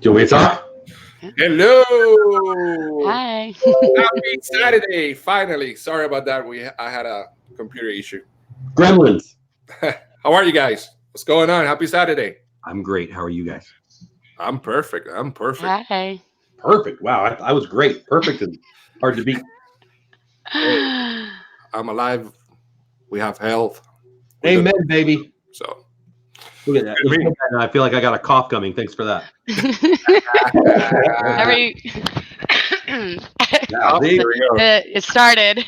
Joey, talk. Hello. Hi. Happy Saturday. Finally. Sorry about that. I had a computer issue. Gremlins. How are you guys? What's going on? Happy Saturday. I'm great. How are you guys? I'm perfect. Hi. Perfect. Wow, I was great. Perfect and hard to beat. Hey, I'm alive. We have health. Amen, baby. So look at that. I feel like I got a cough coming. Thanks for that. There we go. It started.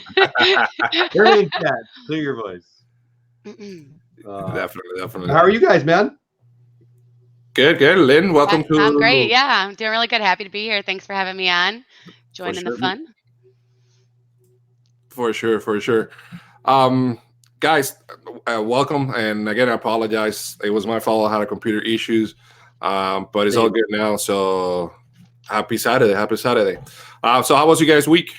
Clear your voice. Definitely. How are you guys, man? Good. Lynn, welcome to. I'm great. Yeah, I'm doing really good. Happy to be here. Thanks for having me on. Joining the fun. For sure. Guys, welcome. And again, I apologize. It was my fault. I had a computer issues, but it's all good now. So happy Saturday. So how was you guys' week?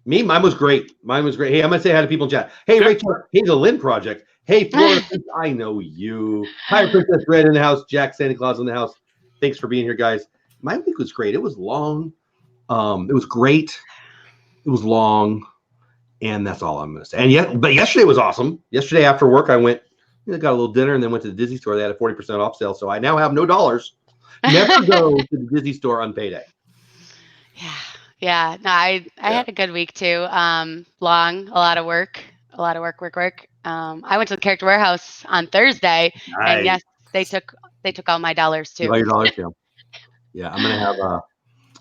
Mine was great. Hey, I'm going to say hi to people in chat. Hey, Rachel. Hey, the Lynn Project. Hey, Florida. I know you. Hi, Princess Red in the house. Jack Santa Claus in the house. Thanks for being here, guys. My week was great. It was long. It was great. It was long. And that's all I'm going to say. But yesterday was awesome. Yesterday after work, I went, got a little dinner and then went to the Disney store. They had a 40% off sale. So I now have no dollars. Never go to the Disney store on payday. Yeah. No, I had a good week too. Long, a lot of work. I went to the Character Warehouse on Thursday, and yes, they took all my dollars too. All your dollars, yeah. I'm gonna have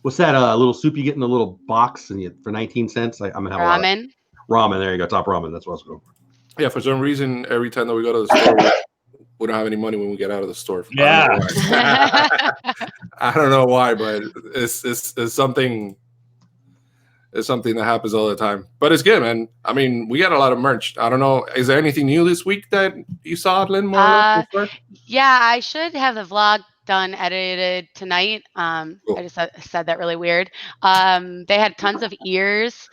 what's that little soup you get in the little box and for 19 cents? I'm gonna have ramen. Ramen. There you go, top ramen. That's what I was going for. Yeah, for some reason, every time that we go to the store, we don't have any money when we get out of the store. Yeah, I don't know why, but it's something. It's something that happens all the time, but it's good, man. I mean, we got a lot of merch. I don't know. Is there anything new this week that you saw, Lynn? Yeah, I should have the vlog done, edited tonight. Cool. I just said that really weird. They had tons of ears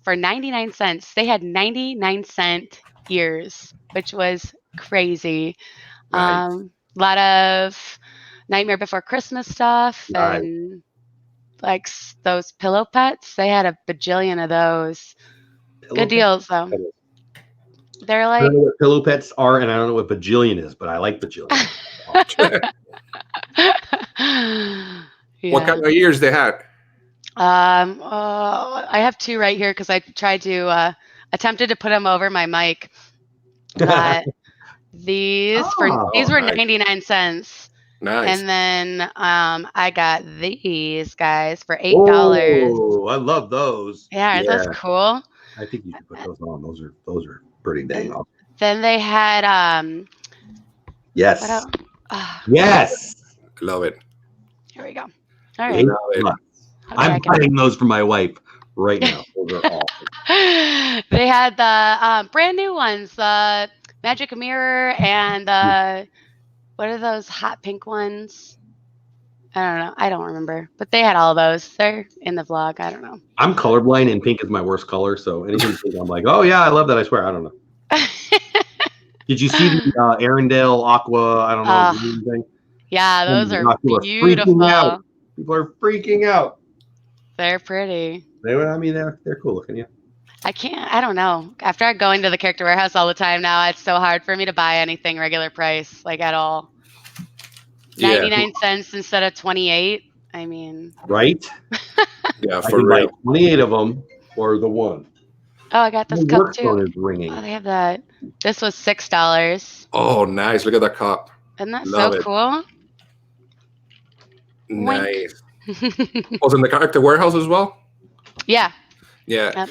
for 99 cents. They had 99-cent ears, which was crazy. Nice. A lot of Nightmare Before Christmas stuff and like those pillow pets. They had a bajillion of those. Good deals though. They're like, I don't know what pillow pets are, and I don't know what bajillion is, but I like bajillion. What kind of ears they had? I have two right here because I tried to attempted to put them over my mic. But these were 99 cents. Nice. And then I got these guys for $8. Oh, I love those. Yeah, aren't those cool? I think you should put those on. Those are pretty dang awesome. Then they had yes. Yes. Love it. Here we go. All right. I'm buying those for my wife right now. Those are awesome. They had the brand new ones, the Magic Mirror and what are those hot pink ones? I don't know. I don't remember. But they had all of those. They're in the vlog. I don't know. I'm colorblind and pink is my worst color. So anything pink, I'm like, oh, yeah, I love that. I swear. I don't know. Did you see the Arendelle Aqua? I don't know. Anything? Yeah, those are beautiful. People are freaking out. They're pretty. They're cool looking, yeah. I don't know. After going to the Character Warehouse all the time now, it's so hard for me to buy anything regular price, like at all. 99 cents instead of 28. I mean. Right? Yeah, for real. 28 of them or the one. Oh, I got this cup too. Is ringing. Oh, they have that. This was $6. Oh, nice. Look at that cup. Isn't that so cool? Nice. Was in the Character Warehouse as well? Yeah. Yeah. Yep.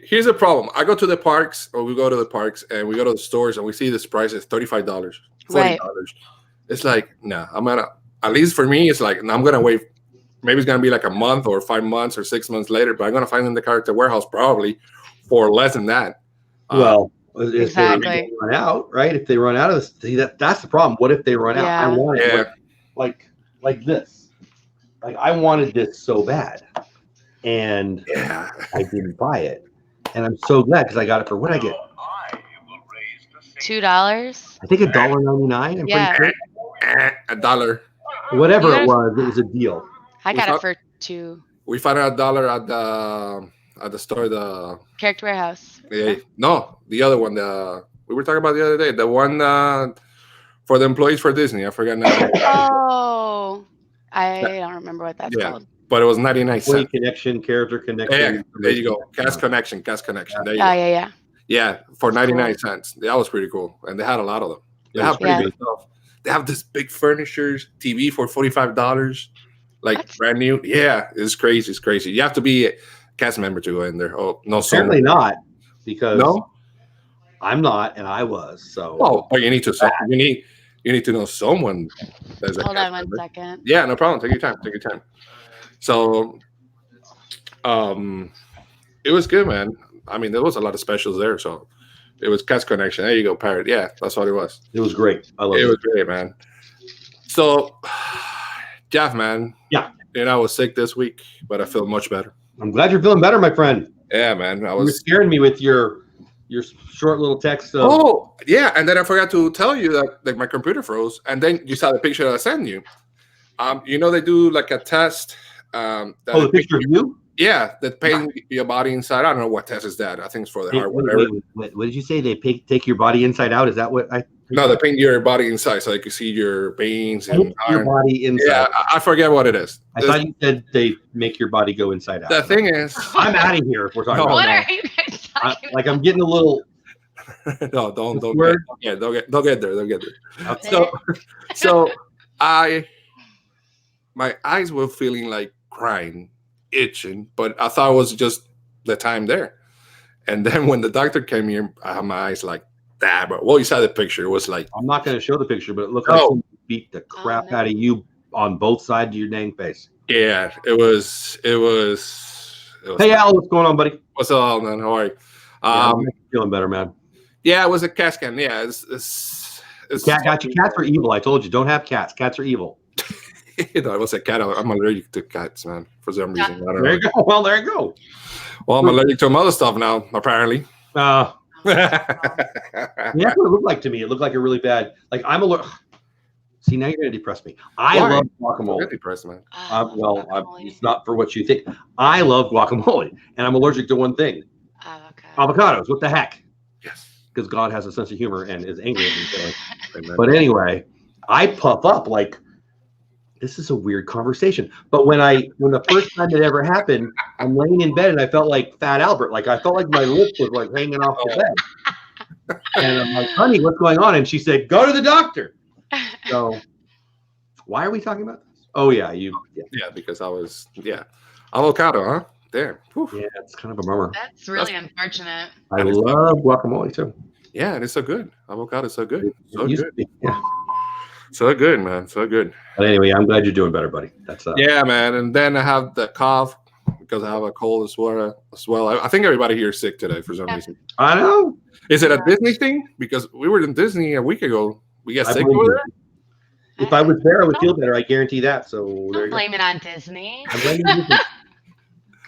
Here's the problem. I go to the parks, or we go to the parks, and we go to the stores, and we see this price is $35, $40. Right. It's like, nah, I'm gonna. At least for me, it's like, I'm gonna wait. Maybe it's gonna be like a month, or 5 months, or 6 months later, but I'm gonna find in the Character Warehouse probably for less than that. Well, if they run out, right? If they run out of this, see that's the problem. What if they run out? I want it like this. Like I wanted this so bad, and I didn't buy it, and I'm so glad because I got it for what I get. $2. I think $1.99. Yeah. $1. Whatever You it was a deal. I We got it thought- for $2. We found out $1 at the store. The Character Warehouse. no, the other one. The we were talking about the other day. The one for the employees for Disney. I forgot now. Oh, I don't remember what that's Yeah. called. But it was 99 Employee cents. connection, character connection. Yeah, there you go. Cast connection. There you Yeah, go. yeah, yeah. Yeah, for That's 99 cool. cents. That was pretty cool. And they had a lot of them. They It was have pretty pretty good stuff. They have this big furnitures, TV for $45, like What? brand new. Yeah, it's crazy. It's crazy. You have to be a cast member to go in there. Oh, no, Apparently not, because no. I'm not, and I was. So Oh, but you need to. You need to know someone. That's a Hold cast on one member. second. Yeah, no problem. Take your time. Take your time. So, it was good, man. I mean, there was a lot of specials there, so it was cast connection. There you go, Pirate. Yeah, that's what it was. it was great. I love It it. was great, man. So, Jeff, man. Yeah. And I was sick this week, but I feel much better. I'm glad you're feeling better, my friend. Yeah, man. I You were was. scaring me with your short little text. Of, Oh, yeah. And then I forgot to tell you that like my computer froze, and then you saw the picture that I sent you. You know they do like a test. the picture of you? Yeah, that paint your body inside. I don't know what test is that. I think it's for the heart. Whatever. Wait, what did you say? They take your body inside out? Is that what I? No, they paint your body inside so you can see your veins and Your body inside. yeah, I forget what it is. I thought you said they make your body go inside out. The thing is, I'm out of here if we're talking No, about What that. are you guys talking Like I'm getting a little. no, don't Word? get there. Don't get there. about? So my eyes were feeling like crying, itching, but I thought it was just the time there. And then when the doctor came here, I had my eyes like that. But well, you saw the picture. It was like, I'm not going to show the picture, but it looked like Oh. someone beat the crap no. out of you on both sides of your dang face. yeah, it was. Hey, Al, what's going on, buddy? What's up, man? How are you? Yeah, I'm feeling better, man. Yeah, it was a CAT scan. Yeah, it's Cat got you. Cats are evil. I told you, don't have cats. Cats are evil. it was a cat. I'm allergic to cats, man, for some reason. I don't There know. you go. Well, there you go. Well, I'm allergic to some other stuff now, apparently. That's what it looked like to me. It looked like a really bad. Like I'm allergic. See, now you're going to depress me. I Why? love I'm guacamole. depressed, man. It's not for what you think. I love guacamole, and I'm allergic to one thing: Avocado. avocados. What the heck? Yes. Because God has a sense of humor and is angry at me. So. But anyway, I puff up like this is a weird conversation. But when the first time it ever happened, I'm laying in bed and I felt like Fat Albert. Like I felt like my lip was like hanging off the bed. And I'm like, honey, what's going on? And she said, go to the doctor. So why are we talking about this? Oh yeah, yeah, Because I was avocado, huh? Damn. Whew. yeah, it's kind of a bummer. That's really unfortunate. I love guacamole too. Yeah, and it's so good. Avocado is so good. So It used good. to be, yeah. So good, man. So good. But anyway, I'm glad you're doing better, buddy. That's Yeah, man. And then I have the cough because I have a cold as well. I think everybody here is sick today for some reason. I know. Is it a Disney thing? Because we were in Disney a week ago. We got I sick believe over you. there? If I was there, I would feel better. I guarantee that. So there Don't you go. blame it on Disney. I'm blaming Disney.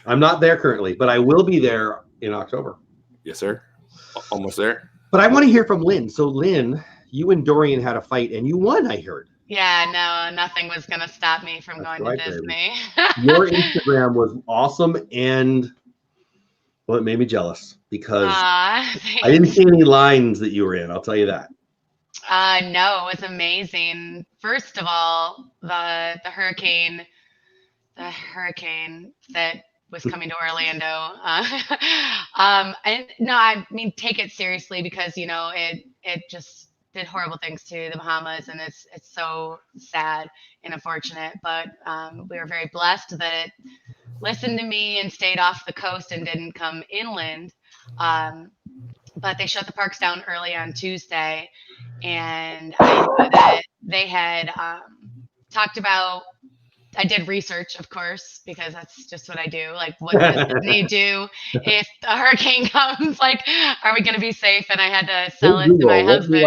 I'm not there currently, but I will be there in October. Yes, sir. Almost there. But I want to hear from Lynn. So Lynn, you and Dorian had a fight and you won, I heard. Yeah, no, nothing was gonna stop me from That's going right, to Disney. Your Instagram was awesome and well, it made me jealous because I didn't see any lines that you were in. I'll tell you that. No, it was amazing. First of all, the hurricane that was coming to Orlando. And no, I mean take it seriously because it just did horrible things to the Bahamas, and it's so sad and unfortunate. But we were very blessed that it listened to me and stayed off the coast and didn't come inland. But they shut the parks down early on Tuesday, and I knew that they had talked about. I did research, of course, because that's just what I do. Like, what does Disney do if a hurricane comes? Like, are we going to be safe? And I had to sell it to my husband.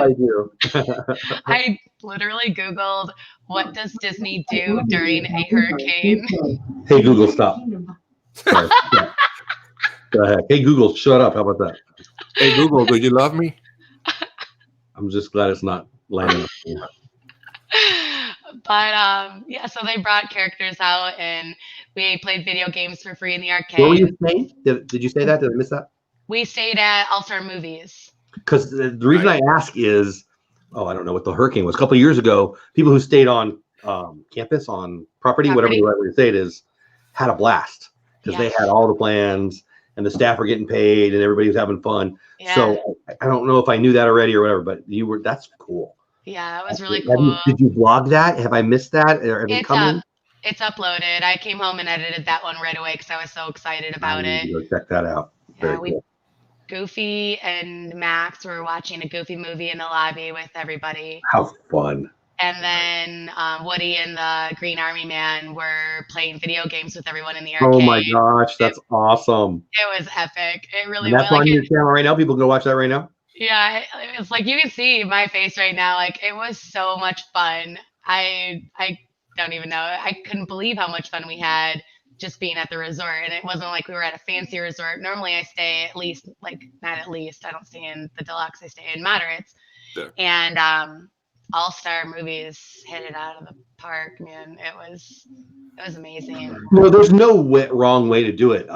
I literally Googled, what does Disney do during a hurricane? Hey, Google, stop. Sorry. Yeah. Go ahead. Hey, Google, shut up. How about that? Hey, Google, do you love me? I'm just glad it's not landing up. But yeah, so they brought characters out and we played video games for free in the Where were arcade. you staying? Did you say that? Did I miss that? We stayed at All Star Movies. Because the reason I ask is, I don't know what the hurricane was. A couple of years ago, people who stayed on campus, on property, whatever the right way to say it is, had a blast because they had all the plans and the staff were getting paid and everybody was having fun. Yeah. So I don't know if I knew that already or whatever, but that's cool. Yeah, it was really cool. Did you vlog that? Have I missed that? It's uploaded. I came home and edited that one right away because I was so excited about it. Go check that out. Very cool. Goofy and Max were watching a Goofy movie in the lobby with everybody. How fun. And then Woody and the Green Army Man were playing video games with everyone in the arcade. Oh my gosh, that's awesome. It was epic. It really was. That's on your channel right now? People can go watch that right now? Yeah, it's like you can see my face right now. Like, it was so much fun. I don't even know. I couldn't believe how much fun we had just being at the resort. And it wasn't like we were at a fancy resort. Normally I stay I don't stay in the deluxe, I stay in moderates. Yeah. And All-Star Movies hit it out of the park, man. It was amazing. No, there's no wrong way to do it.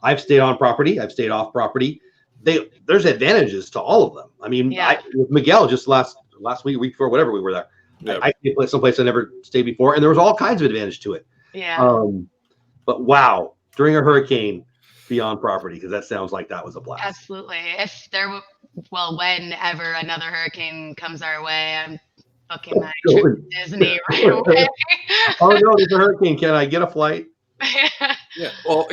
I've stayed on property, I've stayed off property. There's advantages to all of them. I mean, with Miguel just last week, week before, whatever we were there. Yeah. I stayed someplace I never stayed before, and there was all kinds of advantage to it. Yeah. But wow, during a hurricane, be on property, because that sounds like that was a blast. Absolutely. If whenever another hurricane comes our way, I'm booking my trip to Disney right away. Oh no, there's a hurricane. Can I get a flight? Yeah. Well,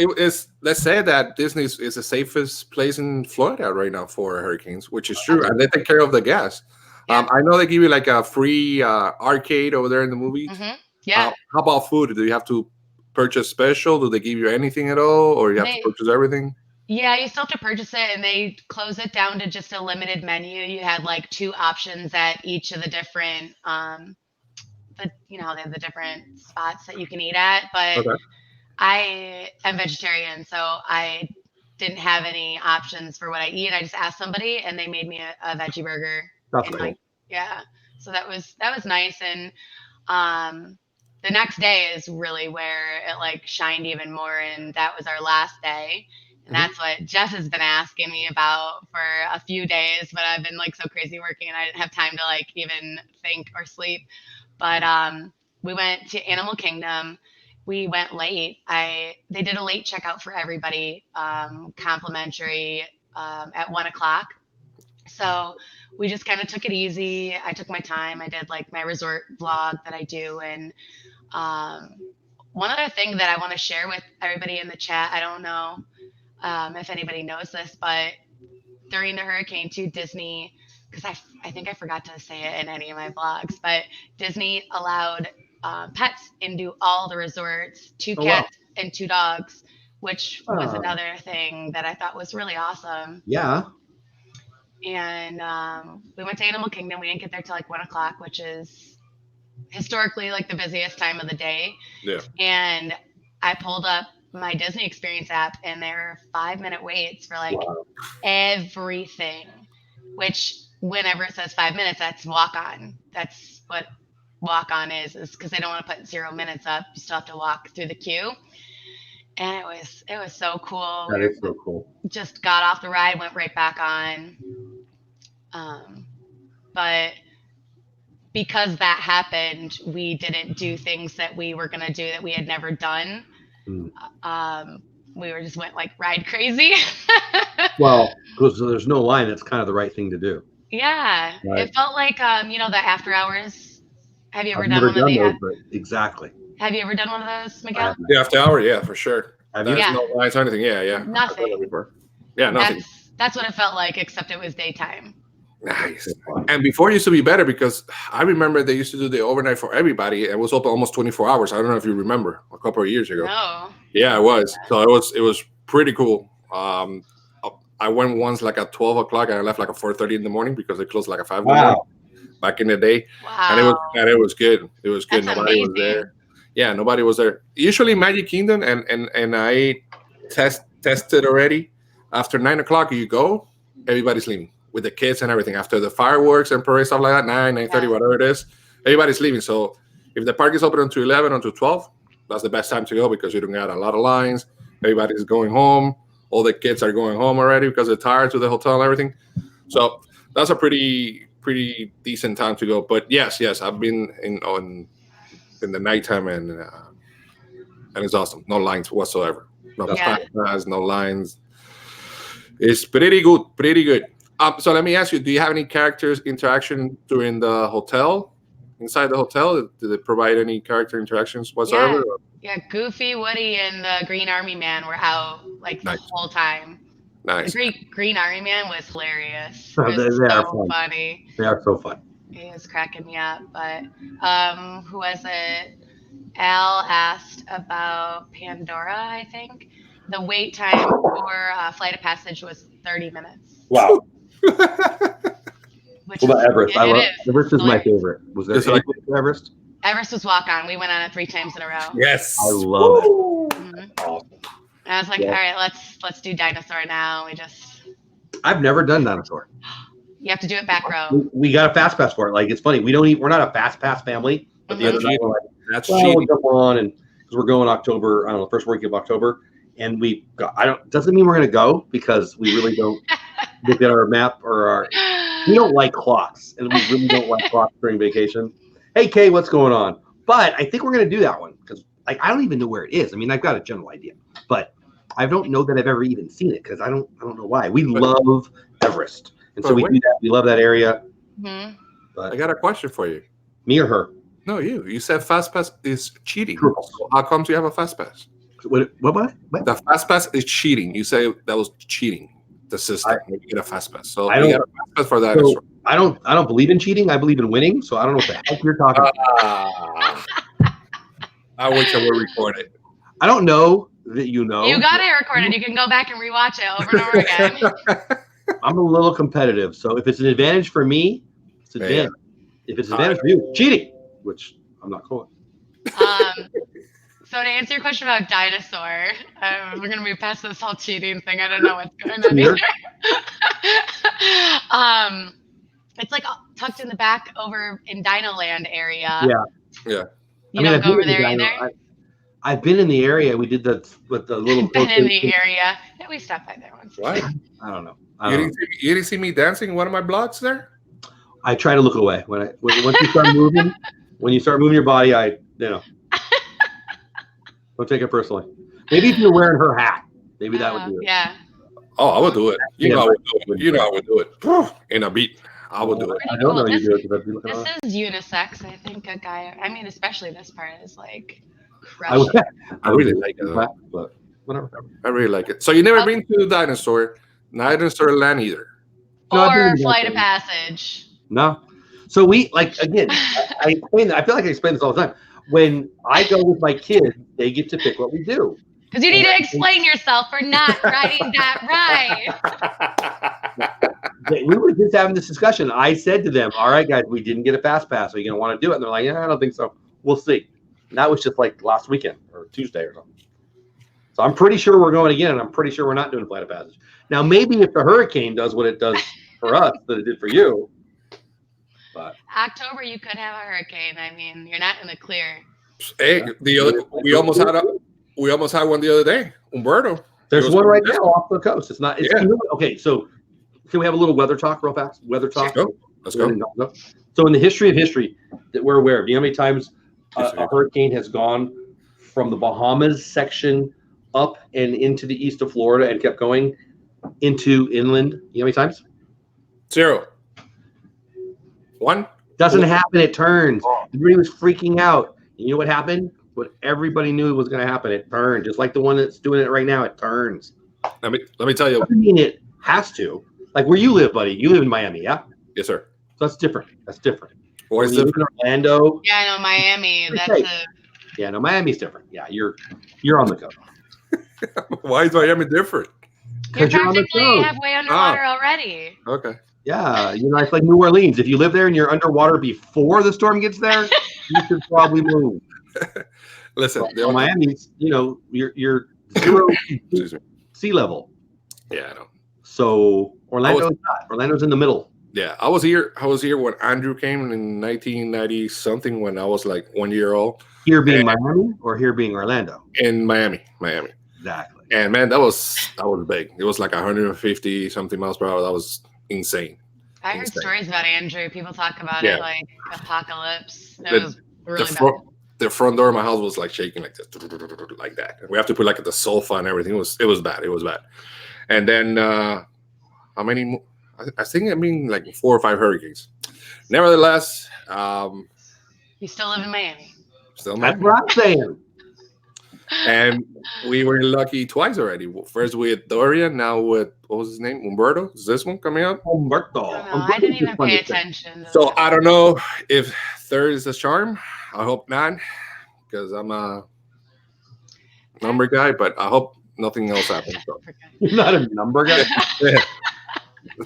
let's say that Disney is the safest place in Florida right now for hurricanes, which is true, and they take care of the gas. Yeah. I know they give you like a free arcade over there in the movie. Mm-hmm. Yeah. How about food? Do you have to purchase special? Do they give you anything at all, or you have to purchase everything? Yeah, you still have to purchase it, and they close it down to just a limited menu. You had like 2 options at each of the different, they have the different spots that you can eat at. But I am vegetarian, so I didn't have any options for what I eat. I just asked somebody, and they made me a veggie burger. That's cool. So that was nice. And the next day is really where it like shined even more, and that was our last day. And that's what Jeff has been asking me about for a few days, but I've been like so crazy working and I didn't have time to like even think or sleep. But we went to Animal Kingdom. We went late. They did a late checkout for everybody, complimentary at 1:00. So we just kind of took it easy. I took my time. I did like my resort vlog that I do. And one other thing that I want to share with everybody in the chat, I don't know if anybody knows this, but during the hurricane too, Disney, because I think I forgot to say it in any of my vlogs, but Disney allowed pets into all the resorts, 2 cats and 2 dogs, which was another thing that I thought was really awesome. Yeah. And we went to Animal Kingdom. We didn't get there till like 1:00, which is historically like the busiest time of the day. Yeah. And I pulled up my Disney Experience app, and there are 5-minute waits for like everything, which whenever it says 5 minutes, that's walk-on. That's what walk-on is because they don't want to put 0 minutes up. You still have to walk through the queue. And it was so cool. That is so cool. Just got off the ride, went right back on. But because that happened, we didn't do things that we were going to do that we had never done. We just went like ride crazy. Well, because there's no line, that's kind of the right thing to do. Yeah. Right. It felt like, the after hours. Have you ever done one of those? Exactly. Have you ever done one of those, Miguel? The after hour, yeah, for sure. There's no lines or anything. Yeah. Nothing. Yeah, nothing. That's what it felt like, except it was daytime. Nice. And before it used to be better because I remember they used to do the overnight for everybody. It was open almost 24 hours. I don't know if you remember a couple of years ago. No. Yeah, it was. So it was pretty cool. I went once like at 12:00 and I left like at 4:30 in the morning because they closed like at 5 in the morning back in the day. Wow. And it was good. It was good. That's nobody amazing. was there. Yeah, nobody was there. Usually Magic Kingdom and I tested already. After 9:00 you go, everybody's leaving with the kids and everything. After the fireworks and parade stuff like that, 9:30, whatever it is, everybody's leaving. So If the park is open until 11, until 12, that's the best time to go because you don't got a lot of lines. Everybody's going home. All the kids are going home already because they're tired to the hotel and everything. So that's a pretty decent time to go. But yes, I've been in the nighttime and it's awesome. No lines whatsoever. No fast pass, no lines. It's pretty good. So let me ask you: do you have any characters interaction during the hotel? Inside the hotel, did they provide any character interactions whatsoever? Yeah, Goofy, Woody, and the Green Army Man were out like the whole time. Nice. The Green Army Man was hilarious. They are so funny. They are so fun. He was cracking me up. But who was it? Al asked about Pandora, I think. The wait time for Flight of Passage was 30 minutes. Wow. What about Everest? Everest is my favorite. Was there anything for Everest? Everest was walk on. We went on it 3 times in a row. Yes. I love it. Mm-hmm. Awesome. And I was like, all right, let's do dinosaur now. I've never done dinosaur. You have to do it back row. We got a fast pass for it. Like, it's funny. We're not a fast pass family. But the other night we're like, that's we'll jump on, and because we're going October, I don't know, first week of October, and doesn't mean we're gonna go because we really don't look at our map or we don't like clocks, and we really don't like clocks during vacation. Hey Kay, what's going on? But I think we're gonna do that one because I don't even know where it is. I mean, I've got a general idea, but I don't know that I've ever even seen it because I don't know why. We love Everest, and so we do that. We love that area. Mm-hmm. But I got a question for you. Me or her? No, you. You said fast pass is cheating. True. So how come you have a fast pass? What? The fast pass is cheating. You say that was cheating. The system. You get a fast pass. So I you got a fast pass for that. So I don't believe in cheating. I believe in winning. So I don't know what the heck you're talking about. I wish I would record it. I don't know that you know. You got it recorded. You can go back and rewatch it over and over again. I'm a little competitive. So if it's an advantage for me, it's an advantage. If it's an advantage for you, cheating, which I'm not calling. So to answer your question about dinosaur, we're gonna move past this whole cheating thing. I don't know what's going on here. It's like tucked in the back over in Dino Land area. Yeah. You don't go over there either? I've been in the area. We did that with the little. Been in the area. Yeah, we stopped by there once. Why? I don't know. You didn't see me dancing in one of my blogs there? I try to look away once you start moving. When you start moving your body, don't take it personally. Maybe if you're wearing her hat, maybe that would do it. Yeah. Oh, I would do it. I would do it. In a beat. I would do it. I don't know you do it. This is unisex. I think a guy. I mean, especially this part is like. I really like it, but whatever. I really like it. So you never been to Dinosaur Land either? Or Flight of Passage. No. So we again. I explain that. I feel like I explain this all the time. When I go with my kids, they get to pick what we do. Because you need to explain yourself for not riding that ride. We were just having this discussion. I said to them, "All right, guys, we didn't get a fast pass. Are you going to want to do it?" And they're like, "Yeah, I don't think so. We'll see." And that was just like last weekend or Tuesday or something. So I'm pretty sure we're going again, and I'm pretty sure we're not doing Flight of Passage. Now, maybe if the hurricane does what it does for us that it did for you. But October, you could have a hurricane. I mean, you're not in the clear. Hey, we almost had one the other day. Umberto. There's one right now off the coast. It's not. Okay, so can we have a little weather talk real fast? Weather talk. Let's go. So in the history of history that we're aware of, do you know how many times a hurricane has gone from the Bahamas section up and into the east of Florida and kept going into inland? You know how many times? 0. 1. Doesn't happen. It turns. Everybody was freaking out. You know what happened? What everybody knew was going to happen. It turned. Just like the one that's doing it right now. It turns. Let me tell you. I mean, it has to. Like where you live, buddy. You live in Miami, yeah? Yes, sir. So that's different. Where's you live in Orlando? Yeah, I know Miami. Yeah, no, Miami's different. Yeah, you're on the coast. Why is Miami different? You're practically halfway underwater already. Okay. Yeah, it's like New Orleans. If you live there and you're underwater before the storm gets there, you should probably move. Listen, Miami's, you're 0 sea level. Yeah, I know. So Orlando's not. Orlando's in the middle. Yeah, I was here. I was here when Andrew came in 1990 something, when I was like 1 year old. Here being Miami or here being Orlando? In Miami. Exactly. And man, that was big. It was like 150 something miles per hour. That was insane. I heard stories about Andrew. People talk about it like apocalypse. It was really bad. The front door of my house was like shaking like this, like that. We have to put like the sofa and everything. It was bad. It was bad. And then how many? I think like 4 or 5 hurricanes. Nevertheless, you still live in Miami. Still That's what I'm saying. And we were lucky twice already. First with Dorian, now with, what was his name? Umberto? Is this one coming up? Umberto. I didn't even pay attention. So I don't know if third is a charm. I hope not, because I'm a number guy, but I hope nothing else happens. You're not a number guy? Yeah.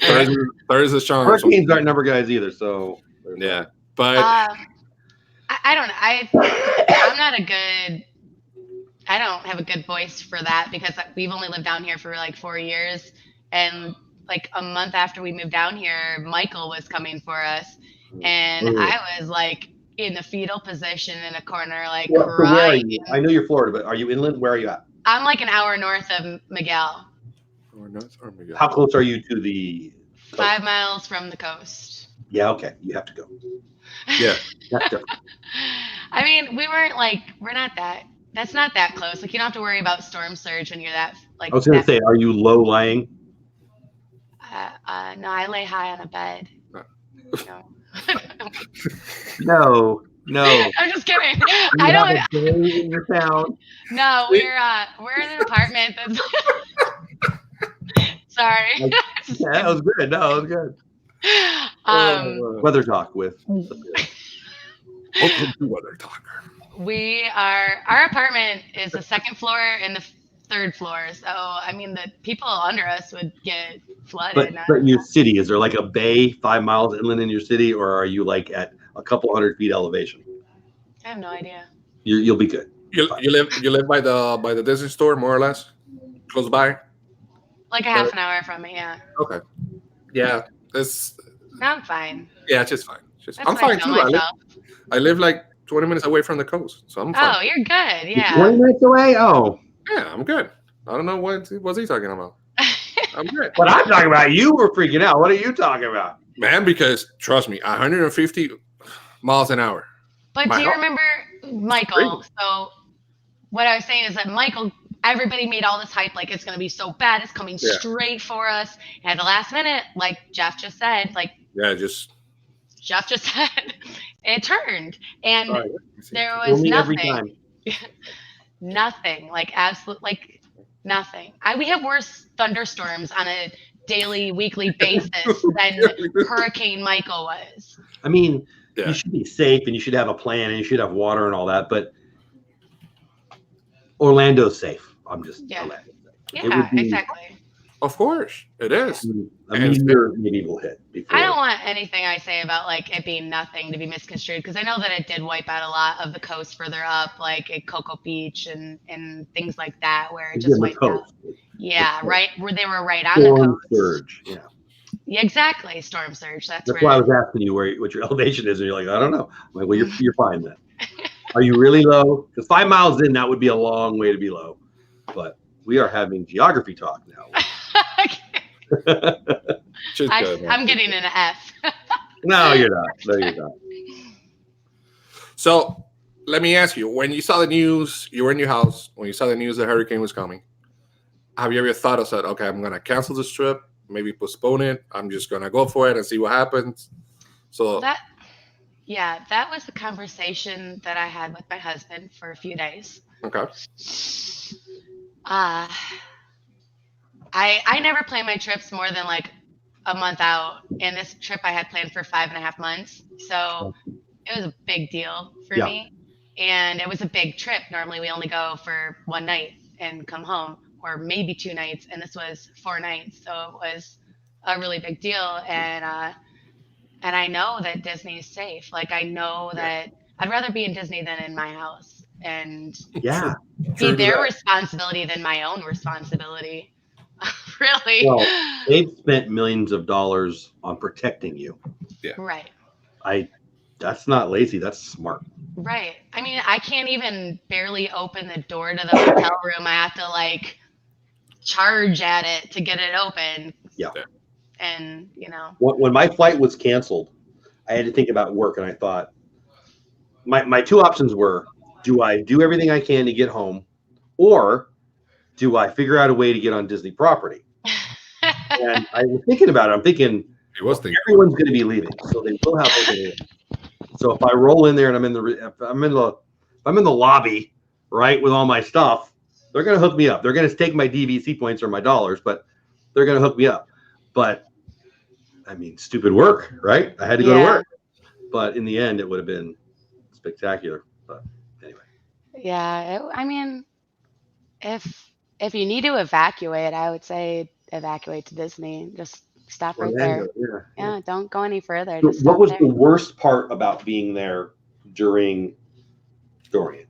Third is a charm. Hurricanes aren't number guys either, so. Yeah. But I don't know. I don't have a good voice for that, because we've only lived down here for like 4 years, and like a month after we moved down here, Michael was coming for us, and I was like in the fetal position in a corner, like crying. I know you're Florida, but are you inland? Where are you at? I'm like an hour north of Miguel. How close are you to the coast? 5 miles from the coast. Yeah, okay. You have to go. Yeah. That's different. I mean, that's not that close. Like, you don't have to worry about storm surge when you're that, like. I was going to say, are you low lying? No, I lay high on a bed. No. No. I'm just kidding. I don't. In your town. No, we're in an apartment that's. Sorry. Yeah, that was good. No, it was good. Weather talk with. Weather talk. Our apartment is the second floor and the third floor. So, I mean, the people under us would get flooded. But your city, is there like a bay 5 miles inland in your city, or are you like at a couple 100 feet elevation? I have no idea. You'll be good. You live by the Disney store, more or less, close by. Like a half an hour from me, yeah. Okay. Yeah, No, I'm fine. Yeah, it's just fine. I'm fine too. I live like 20 minutes away from the coast, so I'm fine. Oh, you're good. Yeah. 20 minutes away? Oh. Yeah, I'm good. I don't know what's he talking about. I'm good. What I'm talking about, you were freaking out. What are you talking about? Man, because trust me, 150 miles an hour. But do you remember Michael? So what I was saying is that Michael, everybody made all this hype, like it's going to be so bad, it's coming straight for us. And at the last minute, like Jeff just said, it turned, and there was nothing. Nothing, like absolute, like nothing. We have worse thunderstorms on a daily, weekly basis than Hurricane Michael was. I mean, you should be safe, and you should have a plan, and you should have water and all that. But Orlando's safe. I'm just Orlando's safe. Yeah, exactly. Of course, it is. A meteor maybe will hit. I don't want anything I say about like it being nothing to be misconstrued, because I know that it did wipe out a lot of the coast further up, like at Cocoa Beach and things like that, where it just wiped out. Yeah, right, where they were right on the coast. Storm surge. Yeah, exactly. Storm surge. That's why I was asking you what your elevation is, and you're like, I don't know. I'm like, well, you're fine then. Are you really low? Because 5 miles in, that would be a long way to be low. But we are having geography talk now. I'm getting an F. No, you're not. No, you're not. So let me ask you, when you saw the news, you were in your house, when you saw the news the hurricane was coming, have you ever thought of said, okay, I'm going to cancel this trip, maybe postpone it, I'm just going to go for it and see what happens? So that was the conversation that I had with my husband for a few days. Okay. I never plan my trips more than like a month out, and this trip I had planned for 5.5 months. So it was a big deal for me, and it was a big trip. Normally we only go for one night and come home, or maybe 2 nights, and this was 4 nights. So it was a really big deal. And I know that Disney is safe. Like, I know that I'd rather be in Disney than in my house, and be their responsibility than my own responsibility. Really? Well, they've spent millions of dollars on protecting you. Right. That's not lazy. That's smart. Right. I mean, I can't even barely open the door to the hotel room. I have to like charge at it to get it open. Yeah. And When my flight was canceled, I had to think about work, and I thought my two options were: do I do everything I can to get home, or do I figure out a way to get on Disney property? And I was thinking about it. I'm thinking everyone's going to be leaving, so they will have opening. So if I roll in there and I'm in the lobby, right, with all my stuff, they're going to hook me up. They're going to take my DVC points or my dollars, but they're going to hook me up. But I mean, stupid work, right? I had to go to work, but in the end, it would have been spectacular. But anyway. Yeah, I mean, if you need to evacuate, I would say evacuate to Disney. Just stop right there. Yeah, don't go any further. So just stop what was there. the worst part about being there during Dorian?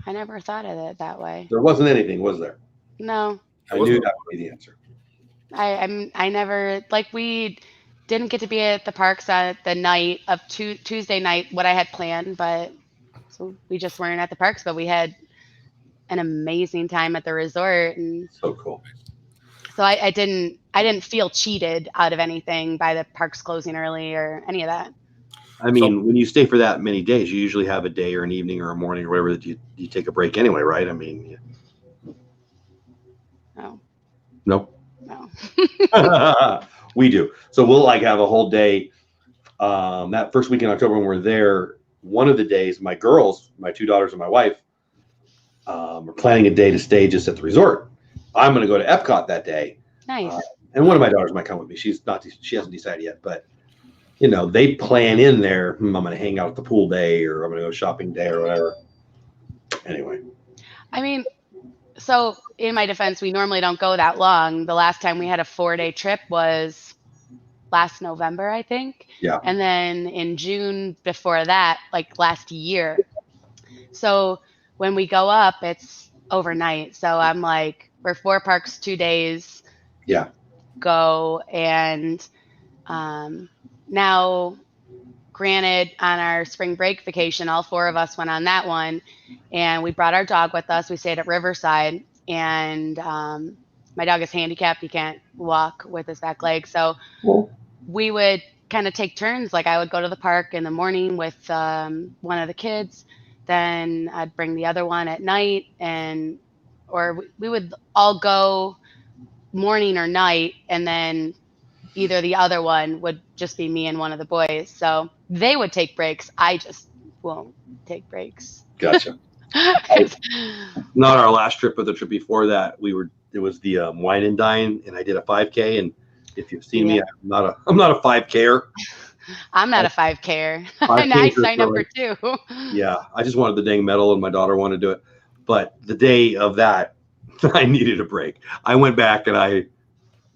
I never thought of it that way. There wasn't anything, was there? No. I knew that would be the answer. I never, like, we didn't get to be at the parks on the night of Tuesday night, what I had planned, but so we just weren't at the parks, but we had an amazing time at the resort. And so cool. So I didn't feel cheated out of anything by the parks closing early or any of that. I mean, when you stay for that many days, you usually have a day or an evening or a morning or whatever that you take a break anyway, right? I mean, No. We do. So we'll like have a whole day. That first week in October when we're there, one of the days, my girls, my two daughters and my wife, we're planning a day to stay just at the resort. I'm going to go to Epcot that day. Nice. And one of my daughters might come with me. She hasn't decided yet, but they plan in there. I'm going to hang out at the pool day, or I'm going to go shopping day, or whatever. Anyway. I mean, so in my defense, we normally don't go that long. The last time we had a 4-day trip was last November, I think. Yeah. And then in June before that, like last year. So when we go up, it's overnight. So I'm like, we're 4 parks, 2 days. Yeah. Go. And now, granted, on our spring break vacation, all 4 of us went on that one, and we brought our dog with us. We stayed at Riverside, and my dog is handicapped. He can't walk with his back leg. So we would kind of take turns. Like I would go to the park in the morning with one of the kids. Then I'd bring the other one at night, or we would all go morning or night, and then either the other one would just be me and one of the boys. So they would take breaks. I just won't take breaks. Gotcha. Not our last trip, but the trip before that, it was the Wine and Dine, and I did a 5K. And if you've seen me, I'm not a 5K-er. I'm not a 5K-er. And I signed up for 2. Yeah, I just wanted the dang medal, and my daughter wanted to do it. But the day of that, I needed a break. I went back and I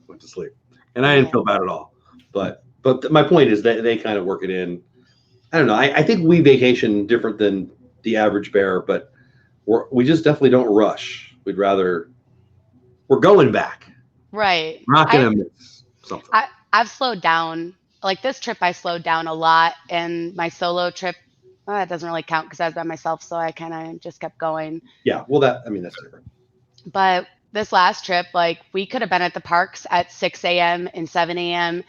went to sleep, and I didn't feel bad at all. But my point is that they kind of work it in. I don't know. I think we vacation different than the average bear, but we just definitely don't rush. We're going back. Right. We're not going to miss something. I've slowed down. Like this trip, I slowed down a lot, and my solo trip, that doesn't really count because I was by myself, so I kind of just kept going. Yeah, well, that's different. But this last trip, like we could have been at the parks at 6 a.m. and 7 a.m.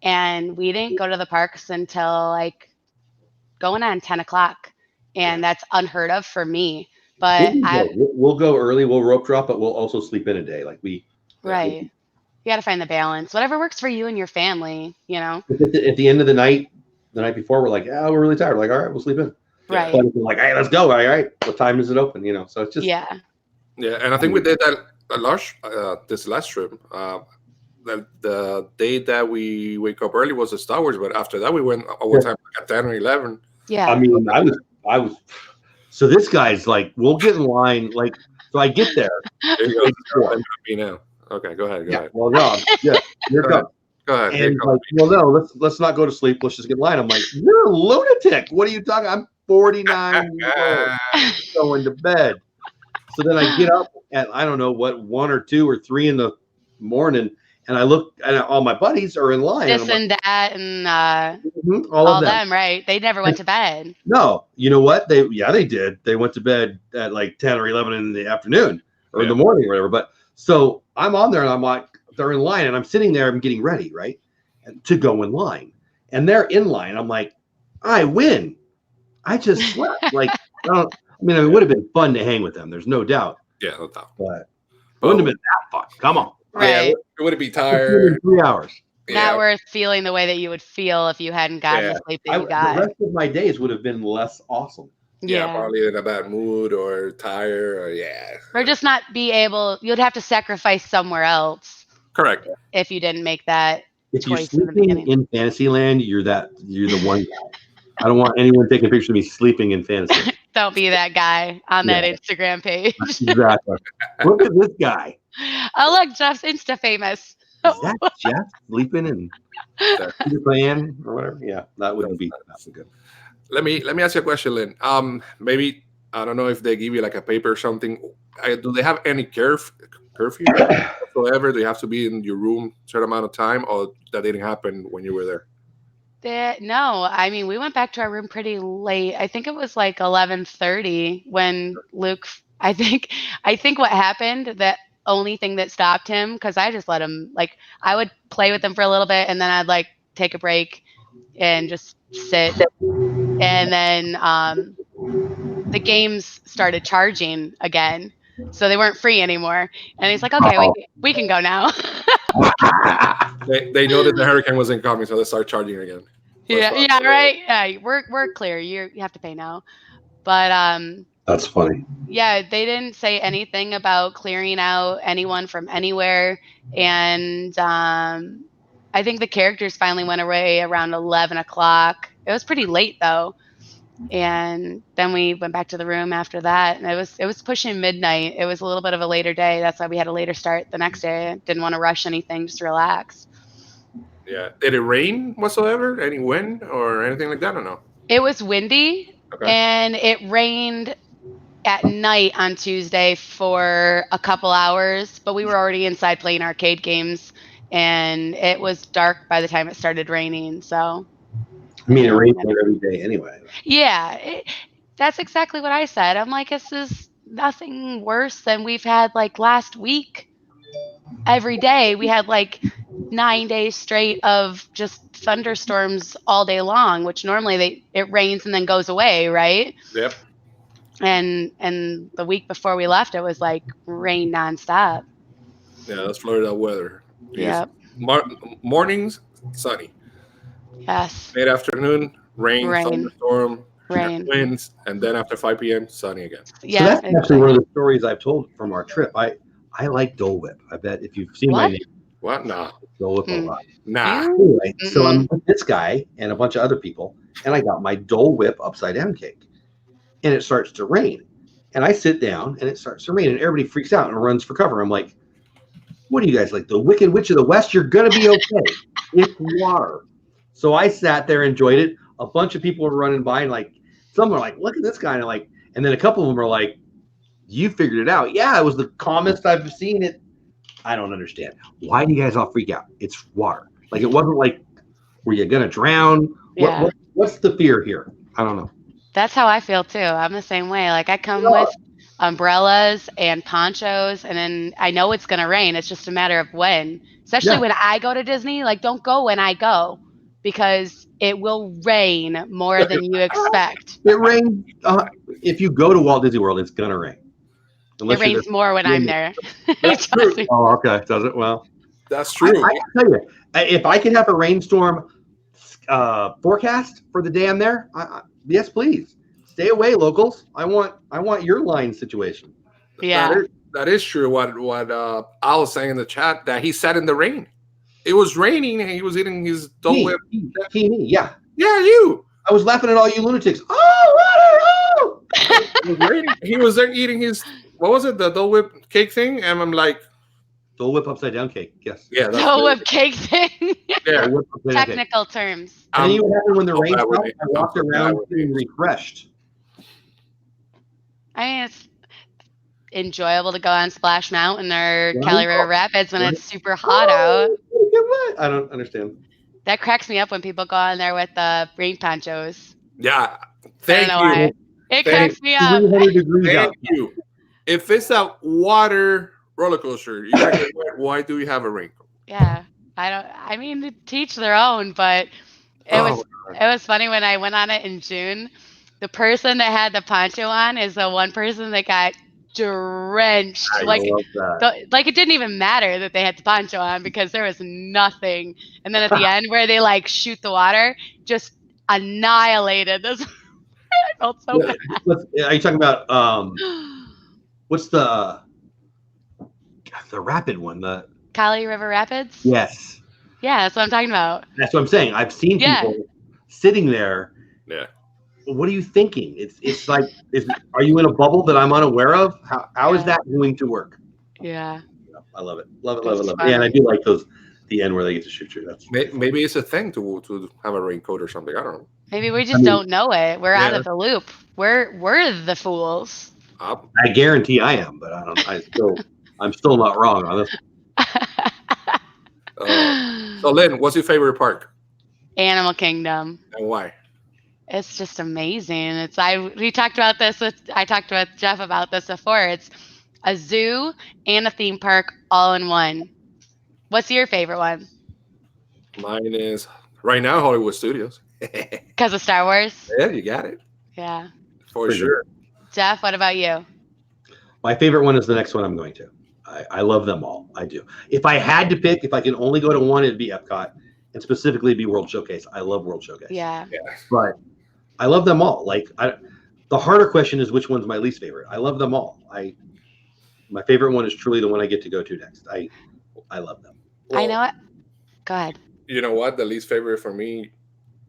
and we didn't go to the parks until like going on 10 o'clock, and that's unheard of for me. But we'll go early, we'll rope drop, but we'll also sleep in a day. Like right. You got to find the balance. Whatever works for you and your family, At the end of the night before, we're like, we're really tired. We're like, all right, we'll sleep in. Right. But we're like, hey, let's go. All right. What time is it open? So it's just. Yeah. Yeah. And I think we did that this last trip. The day that we wake up early was the Star Wars, but after that we went overtime at 10 or 11. Yeah. I mean, I was. So this guy's like, we'll get in line. Like, so I get there. Okay, go ahead. Well, no, yeah, here comes. Go ahead. And like, well, no, let's not go to sleep. Let's just get in line. I'm like, you're a lunatic. What are you talking? I'm 49 years old. I'm going to bed. So then I get up at, I don't know what, 1 or 2 or 3 in the morning, and I look, and all my buddies are in line. This and that and all of them. right? They never went to bed. No, you know what? They did. They went to bed at like 10 or 11 in the afternoon or in the morning or whatever. But so I'm on there and I'm like, they're in line and I'm sitting there, I'm getting ready, right? To go in line. And they're in line. I'm like, I win. I just slept. Like, it would have been fun to hang with them. There's no doubt. Yeah, no doubt. But it wouldn't have been that fun. Come on. Right. Yeah, it would be tired. 3 hours. Not worth feeling the way that you would feel if you hadn't gotten the sleep that you got. The rest of my days would have been less awesome. Yeah, probably in a bad mood or tired or just not be able. You'd have to sacrifice somewhere else. Correct. If you didn't make that if choice you're sleeping in Fantasyland, you're the one guy. I don't want anyone taking pictures of me sleeping in Fantasyland. Don't be that guy on that Instagram page. Exactly. Look at this guy. Oh, look, Jeff's Insta famous. Is that Jeff sleeping in Peter Pan or whatever? Yeah, that wouldn't be good. Let me ask you a question, Lynn. Maybe I don't know if they give you like a paper or something. Do they have any curfew whatsoever? Do you have to be in your room a certain amount of time, or that didn't happen when you were there? No, I mean we went back to our room pretty late. I think it was like 11:30 when Luke. I think what happened, that only thing that stopped him, because I just let him, like, I would play with him for a little bit and then I'd like take a break and just sit, and then the games started charging again, so they weren't free anymore, and he's like, okay, we can go now. They noticed the hurricane wasn't coming, so they start charging again. Right. Yeah, we're clear. You have to pay now, but that's funny. Yeah, they didn't say anything about clearing out anyone from anywhere, and I think the characters finally went away around 11 o'clock. It was pretty late though, and then we went back to the room after that, and it was pushing midnight. It was a little bit of a later day. That's why we had a later start the next day. Didn't want to rush anything, just relax. Yeah. Did it rain whatsoever? Any wind or anything like that or no? It was windy, and it rained at night on Tuesday for a couple hours, but we were already inside playing arcade games, and it was dark by the time it started raining. So, I mean, it rains every day anyway. Yeah, that's exactly what I said. I'm like, this is nothing worse than we've had like last week. Every day we had like 9 days straight of just thunderstorms all day long, which normally it rains and then goes away, right? Yep. And the week before we left, it was like rain nonstop. Yeah, that's Florida weather. Yeah. Mornings, sunny. Yes. Mid afternoon, rain, thunderstorm, rain, winds, and then after 5 p.m., sunny again. Yeah. So that's actually one of the stories I've told from our trip. I like Dole Whip. I bet if you've seen my name. What? Nah. Dole Whip a lot. Nah. Anyway, so I'm with this guy and a bunch of other people, and I got my Dole Whip upside down cake. And it starts to rain. And I sit down and it starts to rain and everybody freaks out and runs for cover. I'm like, what are you guys, like the Wicked Witch of the West? You're going to be okay. It's water. So I sat there, enjoyed it. A bunch of people were running by and like, some were like, look at this guy. And then a couple of them were like, you figured it out. Yeah, it was the calmest I've seen it. I don't understand. Why do you guys all freak out? It's water. Like, it wasn't like, were you going to drown? Yeah. What's the fear here? I don't know. That's how I feel too. I'm the same way. Like I come with umbrellas and ponchos, and then I know it's gonna rain. It's just a matter of when. Especially when I go to Disney. Like, don't go when I go, because it will rain more than you expect. It rains. If you go to Walt Disney World, it's gonna rain. It rains more when I'm there. That's true. Oh, okay. Does it? Well, that's true. I can tell you, if I could have a rainstorm forecast for the day I'm there, yes, please. Stay away, locals. I want your line situation. Yeah. That is true. What Al was saying in the chat, that he sat in the rain. It was raining and he was eating his Dole Whip. Yeah. Yeah, you. I was laughing at all you lunatics. Oh, water! Oh! It was raining. He was there eating his, what was it, the Dole Whip cake thing? And I'm like, Dole Whip upside down cake. Yes. Yeah. Dole Whip cake thing. Yeah. Technical terms. And then what happened when the rain fell? I walked around feeling refreshed. I mean, enjoyable to go on Splash Mountain or Right. Kelly River Rapids when Right. it's super hot out. I don't understand. That cracks me up when people go on there with the rain ponchos. Yeah. I don't Thank know you. why. It cracks me up. 300 degrees out. Thank you. If it's a water roller coaster, you gotta get wet. Why do you have a raincoat? Yeah. I mean, to teach their own, but it was funny when I went on it in June. The person that had the poncho on is the one person that got drenched. I Like love that. like it didn't even matter that they had the poncho on because there was nothing. And then at the end where they like shoot the water, just annihilated. This I felt so bad. Are you talking about what's the rapid one? The Kali River Rapids? yes. Yeah, that's what I'm talking about. That's what I'm saying. I've seen Yeah. people sitting there. Yeah. What are you thinking? It's like, are you in a bubble that I'm unaware of? How is Yeah. that going to work? Yeah. I love it. Love it. That's Love it. Love it. fun. Yeah, and I do like those. The end where they get to shoot you. That's Maybe it's a thing to have a raincoat or something. I don't know. Maybe we just don't know it. We're out Yeah. of the loop. We're the fools. I guarantee I am, but I'm still not wrong on this. So Lynn, what's your favorite park Animal Kingdom. and why? It's just amazing. I talked with Jeff about this before. It's a zoo and a theme park all in one. What's your favorite one? Mine is right now Hollywood Studios. Because of Star Wars? Yeah, you got it Yeah. for Pretty sure. Jeff, what about you? My favorite one is the next one I'm going to. I love them all. I do. If I had to pick, if I can only go to one, it'd be Epcot, and specifically be World Showcase. I love World Showcase. Yeah. But I love them all. Like the harder question is which one's my least favorite. I love them all. My favorite one is truly the one I get to go to next. I love them. I know it. Go ahead. You know what? The least favorite for me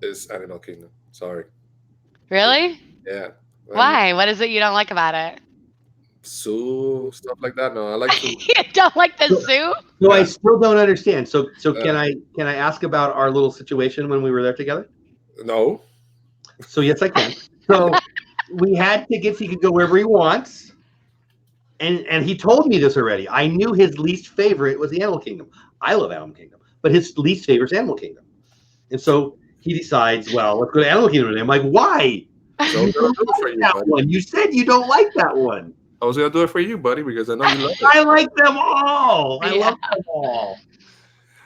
is Animal Kingdom. Sorry. Really? Yeah. Why? What is it you don't like about it? Zoo stuff like that. No, I like to. You don't like the zoo? No, I still don't understand. So can I ask about our little situation when we were there together? No. So yes, I can. So we had tickets. He could go wherever he wants. And he told me this already. I knew his least favorite was the Animal Kingdom. I love Animal Kingdom, but his least favorite is Animal Kingdom. And so he decides, well, let's go to Animal Kingdom today. I'm like, why? So I'm gonna do it for you, That buddy. one. You said you don't like that one. I was gonna do it for you, buddy, because I know you love it. I like them all. I Yeah. love them all.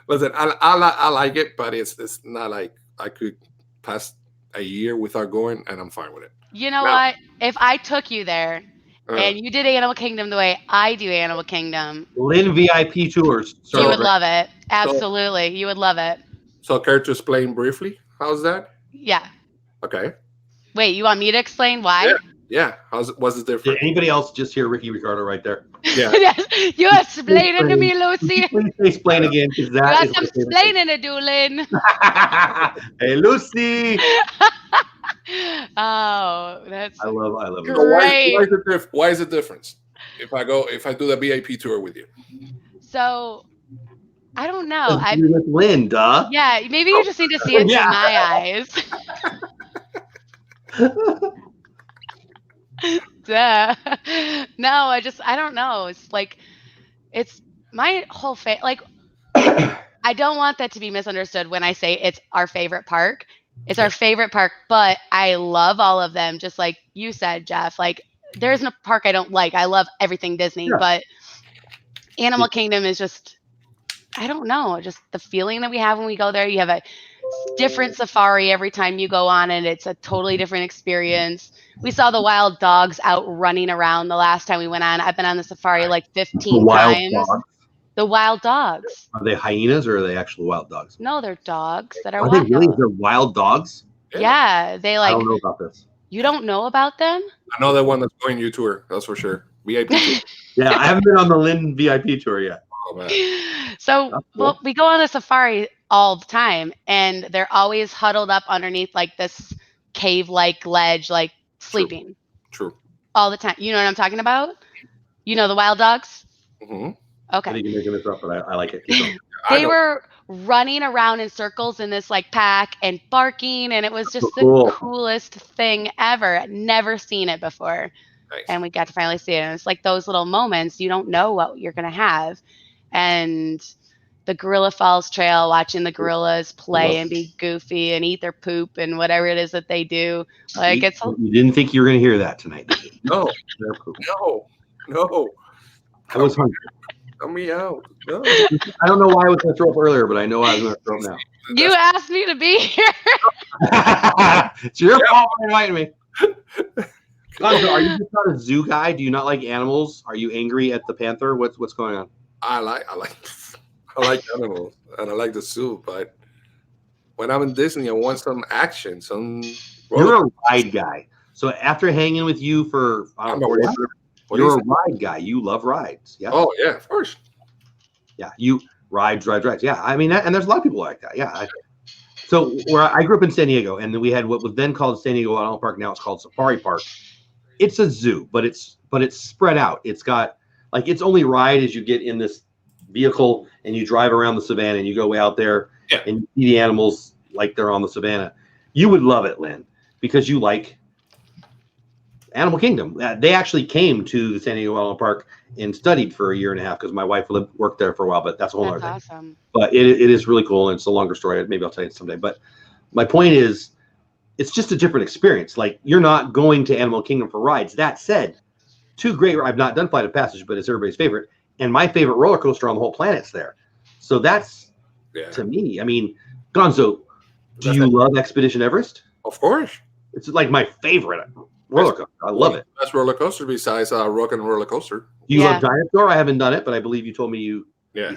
Listen, I like it, but it's not like I could pass a year without going, and I'm fine with it. You know No. what? If I took you there Uh, and you did Animal Kingdom the way I do Animal Kingdom, Lynn VIP tours. you would Sorry. love it. Absolutely. You would love it. so care to explain briefly? How's that? Yeah. Okay. Wait, you want me to explain why? Yeah. What's it Did different? anybody else just hear Ricky Ricardo right there? Yeah. Yes. You explain it to me, Would Lucy. you please explain again? Because You that got is some my favorite thing. explaining to do, Lynn. Hey, Lucy. Oh, that's I love it. Great. So why is it difference? If I do the VIP tour with you, so. I don't know. You're with Lynn, duh. Yeah, maybe you just need to see it Yeah. through my eyes. Duh. No, I don't know. It's like, it's my whole like, I don't want that to be misunderstood when I say it's our favorite park. It's our favorite park, but I love all of them. Just like you said, Jeff, like there's no park I don't like. I love everything Disney, Yeah. but Animal Kingdom is just, I don't know, just the feeling that we have when we go there. You have a different safari every time you go on, and it's a totally different experience. We saw the wild dogs out running around the last time we went on. I've been on the safari like 15 times. Dogs. The wild dogs. Are they hyenas or are they actual wild dogs? No, they're dogs that are Are they wild. really? They're wild dogs? Yeah, they I like. don't know about this. You don't know about them? I know that one that's going you tour. That's for sure. VIP tour. Yeah, I haven't been on the Lynn VIP tour yet. Oh man. So, That's cool. well, we go on a safari all the time, and they're always huddled up underneath like this cave-like ledge, like sleeping True. all the time. You know what I'm talking about? You know the wild dogs? Mm-hmm. I Okay. think you're making this up, but I like it. Keep going. They were running around in circles in this like pack and barking, and it was just Cool. the coolest thing ever. Never seen it before. Nice. and we got to finally see it. And it's like those little moments, you don't know what you're going to have. And the Gorilla Falls Trail, watching the gorillas play and be goofy and eat their poop and whatever it is that they do. Like You didn't think you were going to hear that tonight, did you? No, Their poop. no. I was hungry. Cut me out. No. I don't know why I was going to throw up earlier, but I know I was going to throw up now. You asked me to be here. It's your fault for inviting me. Gonzo, are you just not a zoo guy? Do you not like animals? Are you angry at the panther? What's going on? I like animals and I like the zoo, but when I'm in Disney, I want some action. You're a ride guy. So after hanging with you for you're a ride guy. You love rides. Yeah. Oh yeah, of course. Yeah. You rides. Yeah. I mean, and there's a lot of people like that. Yeah. So where I grew up in San Diego, and then we had what was then called San Diego Animal Park. Now it's called Safari Park. It's a zoo, but it's spread out. It's got like its only ride is you get in this vehicle and you drive around the savannah and you go way out there and you see the animals like they're on the savannah. You would love it, Lynn, because you like Animal Kingdom. They actually came to the San Diego Animal Park and studied for a year and a half because my wife worked there for a while, but that's a whole other thing. Awesome. But it is really cool, and it's a longer story. Maybe I'll tell you someday. But my point is, it's just a different experience. Like, you're not going to Animal Kingdom for rides. That said, I've not done Flight of Passage, but it's everybody's favorite. And my favorite roller coaster on the whole planet's there. So that's, to me, I mean, Gonzo, do you love Expedition Everest? Of course. It's like my favorite roller coaster. I love it. Best roller coaster besides Rock and Roller Coaster. Do you love Dinosaur? I haven't done it, but I believe you told me you. Yeah.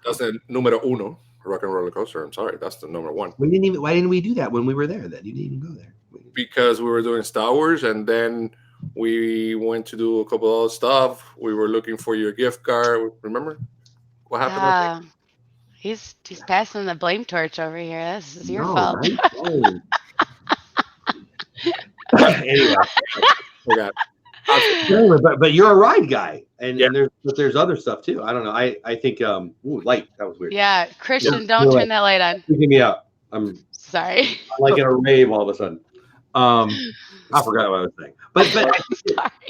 That's the numero uno, Rock and Roller Coaster. I'm sorry. That's the number one. Why didn't we do that when we were there then? You didn't even go there. Because we were doing Star Wars, and then we went to do a couple of stuff. We were looking for your gift card. Remember what happened? He's passing the blame torch over here. This is your fault. Right? Anyway, but you're a ride guy, and there's other stuff too. I don't know. I think light, that was weird. Yeah, Christian, don't turn that light on. Freaking me out. I'm sorry. I'm like in a rave all of a sudden. I forgot what I was saying. But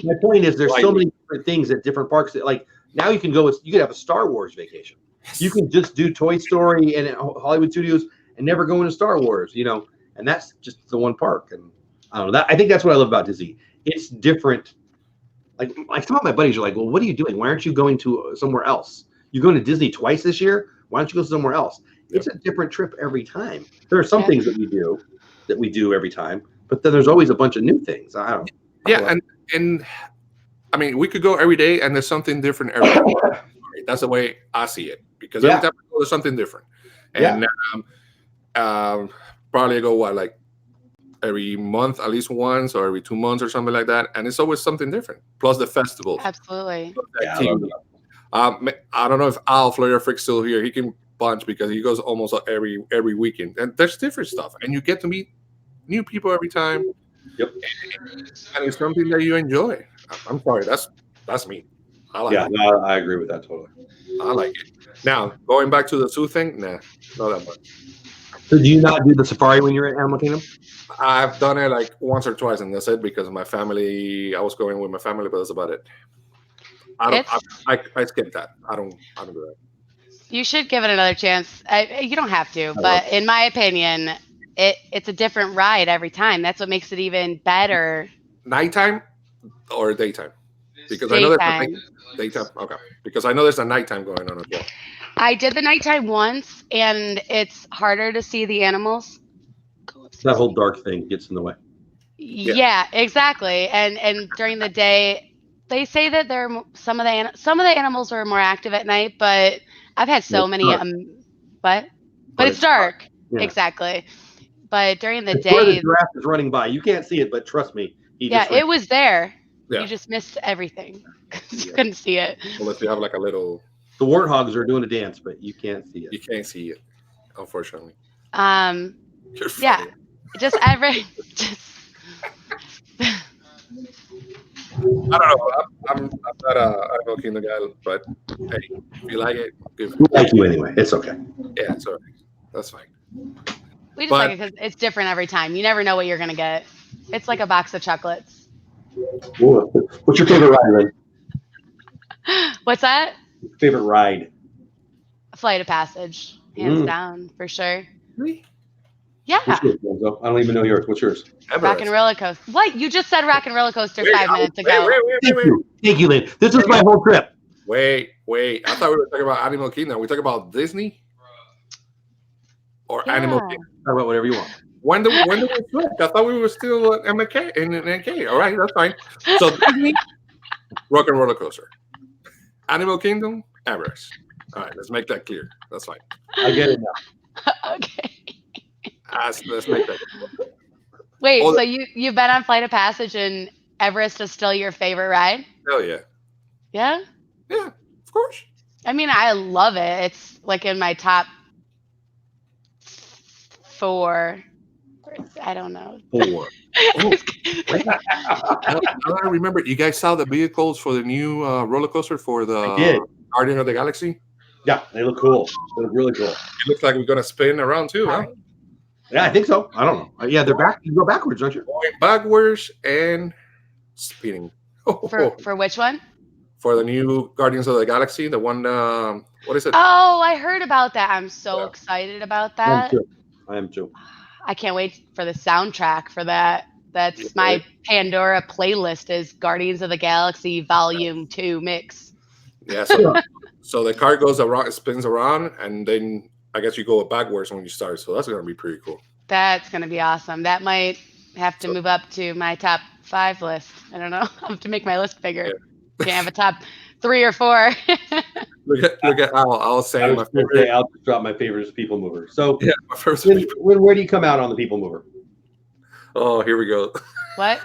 my point is, there's so many different things at different parks that, like, now you can have a Star Wars vacation. You can just do Toy Story and Hollywood Studios and never go into Star Wars, and that's just the one park. And I don't know. I think that's what I love about Disney. It's different. Like some of my buddies are like, well, what are you doing? Why aren't you going to somewhere else? You're going to Disney twice this year. Why don't you go somewhere else? It's a different trip every time. There are some things that we do every time, but then there's always a bunch of new things. I don't know. Yeah, and I mean, we could go every day, and there's something different every day. That's the way I see it, because every time I go, there's something different. And probably I go like every month, at least once, or every 2 months, or something like that. And it's always something different. Plus the festivals. Absolutely. I don't know if Al Florida Freak's still here. He can bunch because he goes almost every weekend, and there's different stuff, and you get to meet new people every time. Yep. And it's something that you enjoy. I'm sorry, that's me. I like it. No, I agree with that totally. I like it. Now, going back to the zoo thing, nah, not that much. So do you not do the safari when you're at Animal Kingdom? I've done it like once or twice, and that's it, because my family, I was going with my family, but that's about it. I skip that. I don't do that. You should give it another chance. You don't have to, but in my opinion, it's a different ride every time. That's what makes it even better. Nighttime or daytime? Because I know there's daytime. Okay. Because I know there's a nighttime going on as well. I did the nighttime once, and it's harder to see the animals. That whole dark thing gets in the way. Yeah, exactly. And during the day, they say that some of the animals are more active at night, but I've had so many. But it's dark. Yeah. Exactly. But during the day, where the giraffe is running by. You can't see it, but trust me. It was there. Yeah. You just missed everything because you couldn't see it. Unless you have like a little. The warthogs are doing a dance, but you can't see it. You can't see it, unfortunately. You're funny. Yeah. Just every. I don't know. I'm not a Animal Kingdom guy, but hey, if you like it, good. We like you anyway. It's okay. Yeah, it's all right. That's fine. We just like it because it's different every time. You never know what you're gonna get. It's like a box of chocolates. Ooh. What's your favorite ride, Lynn? What's that? Favorite ride? Flight of Passage, hands down, for sure. Really? Yeah. What's yours, Gonzo? I don't even know yours. What's yours? Rock and Roller Coaster. What? You just said Rock and Roller Coaster Wait, 5 minutes ago. Thank you, Lynn. This was my whole trip. Wait. I thought we were talking about Animal Kingdom. We talking about Disney or Animal Kingdom? Talk about whatever you want. When did we switch? I thought we were still at MK in NK. All right, that's fine. So Disney, Rock and Roller Coaster, Animal Kingdom, Everest. All right, let's make that clear. That's fine. I get it now. Okay. Let's make that clear. Wait, so you've been on Flight of Passage and Everest is still your favorite ride? Hell yeah. Yeah? Yeah, of course. I mean, I love it. It's like in my top 4. I don't know. 4. Oh. Now I remember, you guys saw the vehicles for the new roller coaster for the Guardian of the Galaxy? Yeah, they look cool. They look really cool. It looks like we're going to spin around too, huh? Yeah, I think so. I don't know. Yeah, they're back. You go backwards, don't you? Going backwards and spinning. For which one? For the new Guardians of the Galaxy, the one, what is it? Oh, I heard about that. I'm so excited about that. I am too. I can't wait for the soundtrack for that. That's my Pandora playlist is Guardians of the Galaxy Volume 2 mix. Yeah, so the car goes around, it spins around, and then I guess you go backwards when you start. So that's going to be pretty cool. That's going to be awesome. That might have to move up to my top 5 list. I don't know. I have to make my list bigger. Can't have a top 3 or 4. Look at I'll say my favorite. I'll just drop my favorite is People Mover. So yeah, my first. Where do you come out on the People Mover? Oh, here we go. What?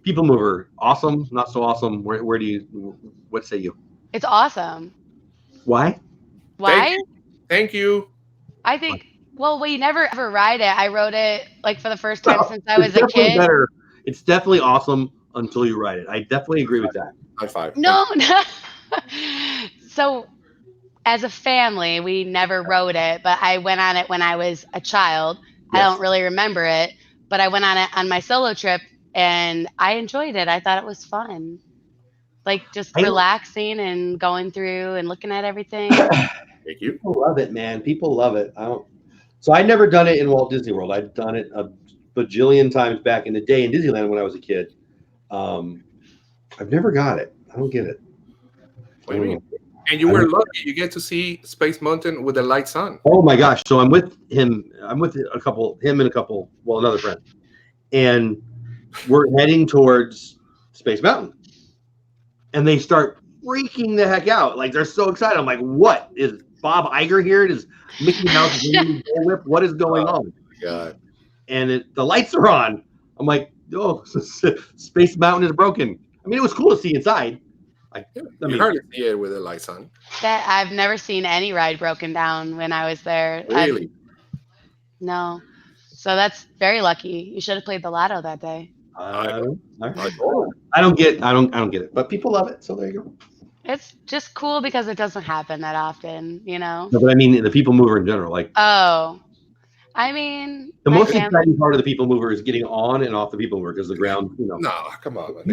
People Mover, awesome, not so awesome. Where do you? What say you? It's awesome. Why? Why? Thank you. I think. Well, we never ever ride it. I rode it like for the first time since I was a kid. Better. It's definitely awesome until you ride it. I definitely agree with that. High five. No. So, as a family, we never rode it, but I went on it when I was a child. Yes. I don't really remember it, but I went on it on my solo trip, and I enjoyed it. I thought it was fun. Like, just relaxing and going through and looking at everything. Thank you. People love it, man. People love it. So I'd never done it in Walt Disney World. I'd done it a bajillion times back in the day in Disneyland when I was a kid. I've never got it. I don't get it. What do you mean? And you were lucky. You get to see Space Mountain with the lights on. Oh my gosh! So I'm with him. I'm with another friend, and we're heading towards Space Mountain. And they start freaking the heck out. Like, they're so excited. I'm like, what? Is Bob Iger here? Is Mickey Mouse doing DoleWhip? What is going on? My God. And the lights are on. I'm like, oh, Space Mountain is broken. I mean, it was cool to see inside. You hardly see it with the lights on. That I've never seen any ride broken down when I was there. Really? No. So that's very lucky. You should have played the lotto that day. I don't get it, but people love it. So there you go. It's just cool because it doesn't happen that often, you know. No, but I mean the People Mover in general, like. Oh, I mean, the most exciting part of the People Mover is getting on and off the People Mover because the ground, you know. No, come on, man.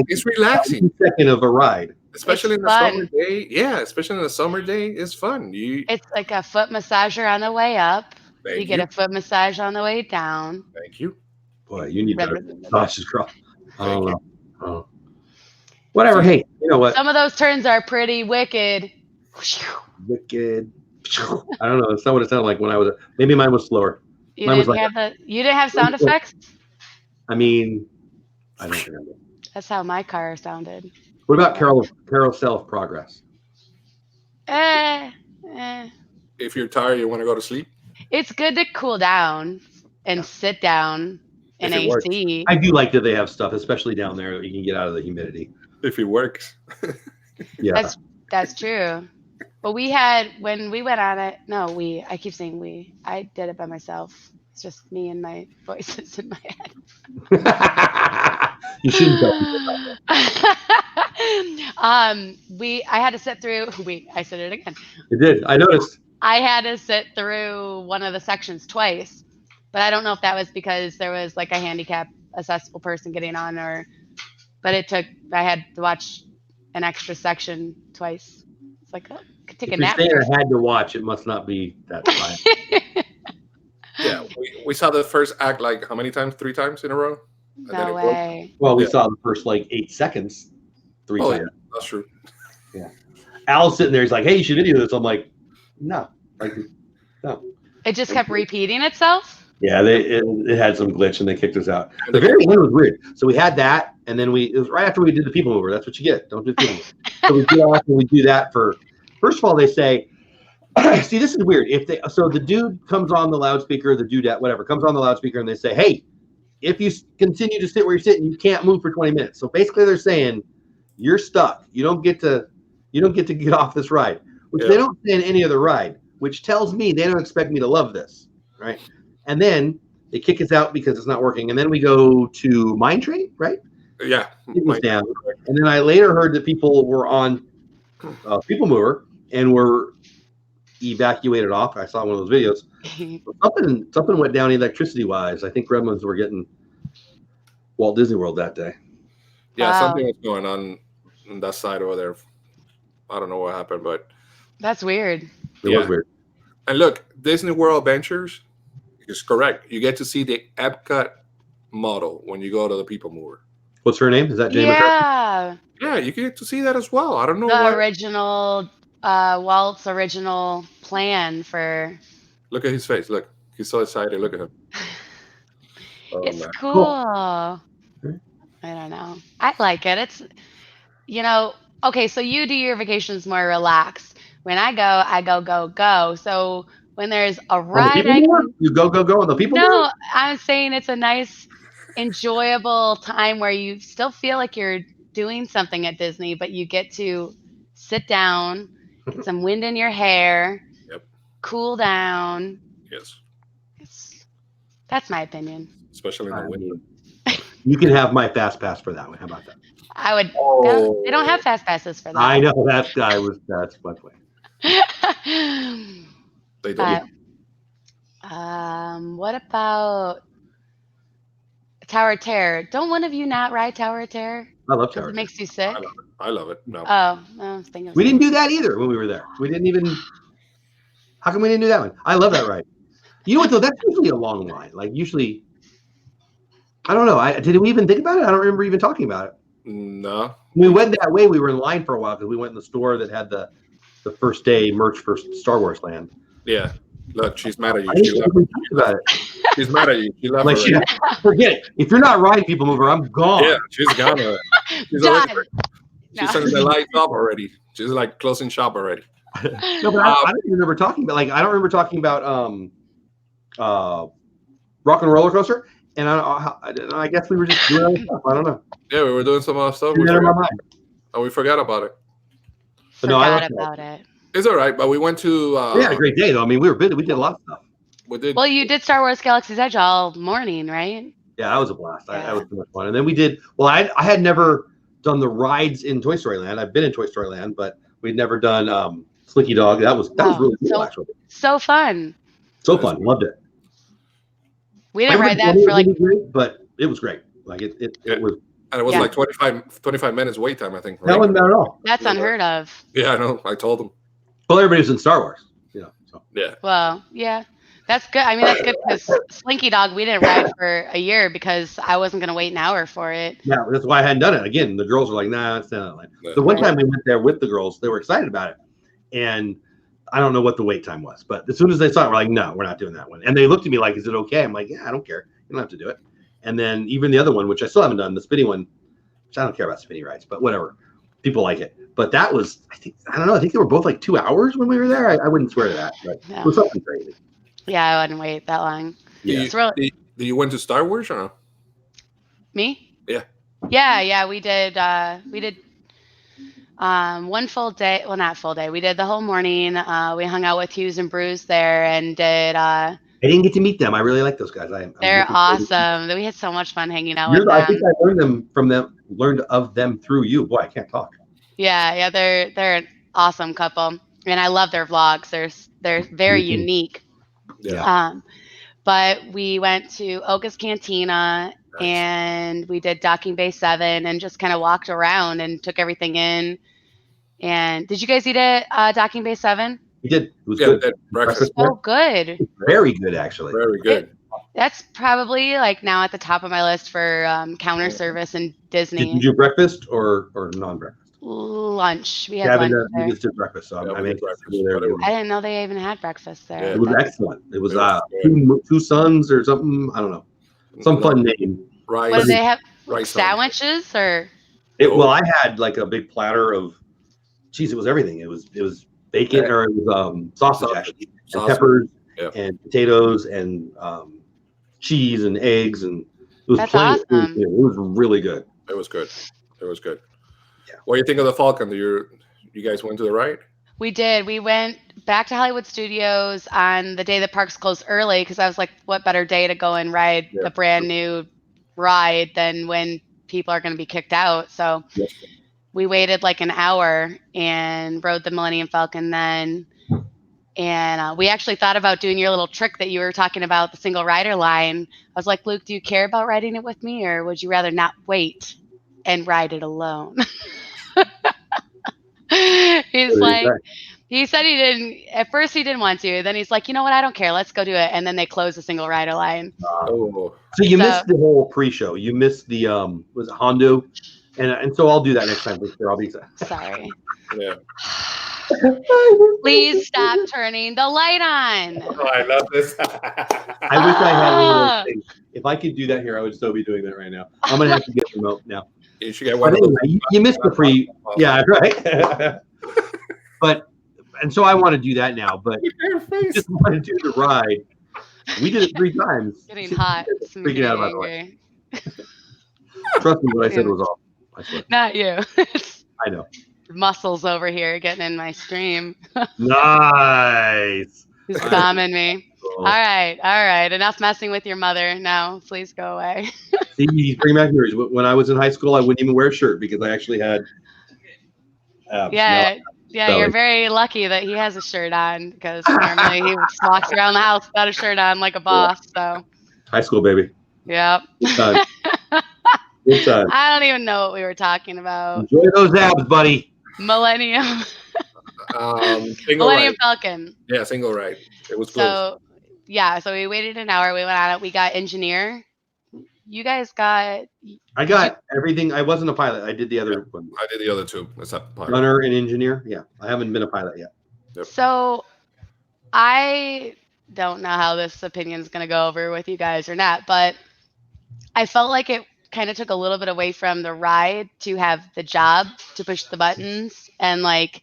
It's relaxing. Second of a ride, especially in the summer day. Yeah, especially in the summer day, it's fun. It's like a foot massager on the way up. You get a foot massage on the way down. Thank you. Boy, you need better massages, girl. I don't know. Whatever. Hey, you know what? Some of those turns are pretty wicked. Wicked. I don't know. That's not what it sounded like when I was. Maybe mine was slower. You didn't have sound effects? I mean, I don't remember. That's how my car sounded. What about carousel progress? If you're tired, you want to go to sleep? It's good to cool down and sit down in AC. I do like that they have stuff, especially down there, that you can get out of the humidity. If it works. Yeah. That's true. But when we went on it, I keep saying we. I did it by myself. It's just me and my voices in my head. You shouldn't tell people I had to sit through. I said it again. You did. I noticed. I had to sit through one of the sections twice, but I don't know if that was because there was like a handicap accessible person getting on, or but I had to watch an extra section twice. It's like, oh, I could take If a you're nap saying first. I had to watch, it must not be that fine. Yeah, we saw the first act like how many times? 3 times in a row. And then No it broke. way. Well, we Yeah. saw the first like 8 seconds 3 Oh, times. yeah, that's true. Al's sitting there. He's like, "Hey, you should video this." I'm like, "No, like, no." It just kept repeating itself. Yeah, it had some glitch and they kicked us out. The very end was weird. So we had that, and then it was right after we did the people mover. That's what you get. Don't do the people mover. So we do off and we do that for. First of all, they say, "See, this is weird." So the dude comes on the loudspeaker, the dudette, whatever, comes on the loudspeaker, and they say, "Hey, if you continue to sit where you're sitting, you can't move for 20 minutes." So basically, they're saying you're stuck. You don't get to get off this ride, which they don't say in any other ride, which tells me they don't expect me to love this, right? And then they kick us out because it's not working. And then we go to Mine Train, right? Yeah. It was down. And then I later heard that people were on People Mover and were evacuated off. I saw one of those videos. Something went down electricity-wise. I think Gremlins were getting Walt Disney World that day. Yeah, something was going on that side over there. I don't know what happened, but that's weird. It was weird. And look, Disney World Adventures is correct. You get to see the Epcot model when you go to the People Mover. What's her name? Is that Jane Yeah. Yeah, you get to see that as well. I don't know The why. original, Walt's original plan for. Look at his face. Look, he's so excited. Look at him. Oh, It's man. cool. I don't know. I like it. It's, okay, so you do your vacations more relaxed. When I go. So when there's a ride, you go on the People No, Mover? I'm saying it's a nice, enjoyable time where you still feel like you're doing something at Disney, but you get to sit down, get some wind in your hair, cool down. Yes. That's my opinion. Especially in the winter. You can have my fast pass for that one. How about that? I would. No, they don't have fast passes for that. I know that's my point. They don't. What about Tower of Terror? Don't one of you not ride Tower of Terror? I love Tower of Terror. It makes you sick. I love it. No. Oh, I was thinking. We didn't do that either when we were there. We didn't even. How come we didn't do that one? I love that ride. You know what though? That's usually a long line. Like usually, I don't know. Did we even think about it? I don't remember even talking about it. No. We went that way. We were in line for a while because we went in the store that had the first day merch for Star Wars Land. Yeah. Look, she's mad at you. She left. About it. She's mad at you. She left. Like forget it. If you're not riding People Mover, I'm gone. Yeah, she's gone. She's already. She's turning the lights off already. She's like closing shop already. No, but I don't even remember talking about. Like I don't remember talking about Rock and Roller Coaster. And I guess we were just doing other stuff. I don't know. Yeah, we were doing some other stuff. We forgot about it. Forgot about it. It's all right, but we went to. We had a great day though. I mean, we were busy. We did a lot of stuff. We did. Well, you did Star Wars Galaxy's Edge all morning, right? Yeah, that was a blast. That was so much fun. And then we did. Well, I had never done the rides in Toy Story Land. I've been in Toy Story Land, but we'd never done Slinky Dog. That was really cool, actually. So fun. So fun. Loved it. We didn't ride that for like. But it was great. Like it was. And it was like 25 minutes wait time, I think. Right? That wasn't bad at all. That's unheard of. Yeah, I know. I told them. Well, everybody was in Star Wars. So. Yeah. Well, yeah. That's good. I mean, that's good because Slinky Dog, we didn't ride for a year because I wasn't going to wait an hour for it. Yeah, that's why I hadn't done it. Again, the girls were like, nah, it's not like. The one time we went there with the girls, they were excited about it. And I don't know what the wait time was, but as soon as they saw it, we're like, no, we're not doing that one. And they looked at me like, is it okay? I'm like, yeah, I don't care. You don't have to do it. And then even the other one, which I still haven't done, the spinny one, which I don't care about spinny rides, but whatever. People like it. But that was, I think they were both like 2 hours when we were there. I wouldn't swear to that, but it was something crazy. Yeah, I wouldn't wait that long. Yeah. Did you went to Star Wars or no? Me? Yeah. Yeah, we did one full day. Well, not full day. We did the whole morning. We hung out with Hughes and Bruce there and did. I didn't get to meet them. I really like those guys. They're awesome. We had so much fun hanging out with them. I think I learned of them through you. Boy, I can't talk. Yeah, they're an awesome couple, and I love their vlogs. They're very unique. Yeah. But we went to Oga's Cantina Nice. and we did Docking Bay 7 and just kind of walked around and took everything in. And did you guys eat at Docking Bay 7? We did. It was Yeah, good. that breakfast. So good. Very good, actually. Very good. That's probably like now at the top of my list for counter service in Disney. Did you do breakfast or non-breakfast? Lunch. We had Gavin, lunch there. we just did breakfast, so Yeah, I'm we did anxious to breakfast, go there. but it was- I didn't know they even had breakfast there. Yeah. It was That's- excellent. It was It was good. two sons or something. I don't know. Some fun name. Rice. What did they have? Rice Sandwiches or? Well, I had like a big platter of cheese. It was everything. It was bacon or it was sausage actually, and Sausage. peppers Yep. and potatoes and cheese and eggs, and it was That's plenty. awesome. It was really good. It was good. It was good. Yeah. What do you think of the Falcon? You guys went to the ride? We did. We went back to Hollywood Studios on the day the parks closed early because I was like, what better day to go and ride Yeah. a brand new ride than when people are going to be kicked out. So Yes. we waited like an hour and rode the Millennium Falcon then. And we actually thought about doing your little trick that you were talking about, the single rider line. I was like, Luke, do you care about riding it with me, or would you rather not wait and ride it alone? He's like, he said he didn't, at first he didn't want to. Then he's like, you know what? I don't care. Let's go do it. And then they closed the single rider line. Oh, So you So- missed the whole pre-show. You missed the was it Hondo, and so I'll do that next time for sure. I'll be Sorry. yeah. Please stop turning the light on. Oh, I love this. I wish I had one of those things. If I could do that here, I would still be doing that right now. I'm gonna have to get the remote now. You should get But one of those. anyway, you missed the pre. Yeah, right. And so I want to do that now, but just want to do the ride. We did it 3 times. Getting hot. It's Freaking getting out about the way. angry. Trust me, what I said was off. I swear. Not you. I know. Muscles over here getting in my stream. Nice. He's bombing me. Oh. All right. Enough messing with your mother. Now, please go away. See, he's bringing back memories. When I was in high school, I wouldn't even wear a shirt because I actually had. Yeah, belly. you're very lucky that he has a shirt on because normally he just walks around the house without a shirt on like a boss. So, High school, baby. yep. Good time. Good time. I don't even know what we were talking about. Enjoy those abs, buddy. Millennium Single Millennium ride. Falcon. Yeah, single ride. It was close. So we waited an hour. We went on it. We got engineer. You guys got I got everything. I wasn't a pilot. I did the other one. I did the other two. That's not part. Gunner and engineer. Yeah, I haven't been a pilot yet. Yep. So I don't know how this opinion is going to go over with you guys or not, but I felt like it kind of took a little bit away from the ride to have the job to push the buttons and like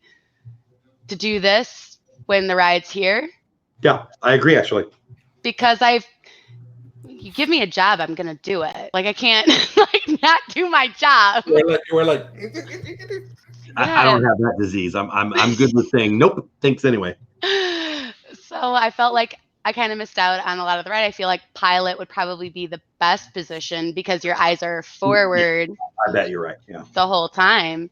to do this when the ride's here. Yeah, I agree. Actually, Because you give me a job, I'm gonna do it. Like I can't like not do my job. You were like I don't have that disease. I'm good with saying nope. Thanks anyway. So I felt like I kind of missed out on a lot of the ride. I feel like pilot would probably be the best position because your eyes are forward I bet you're right. Yeah. the whole time.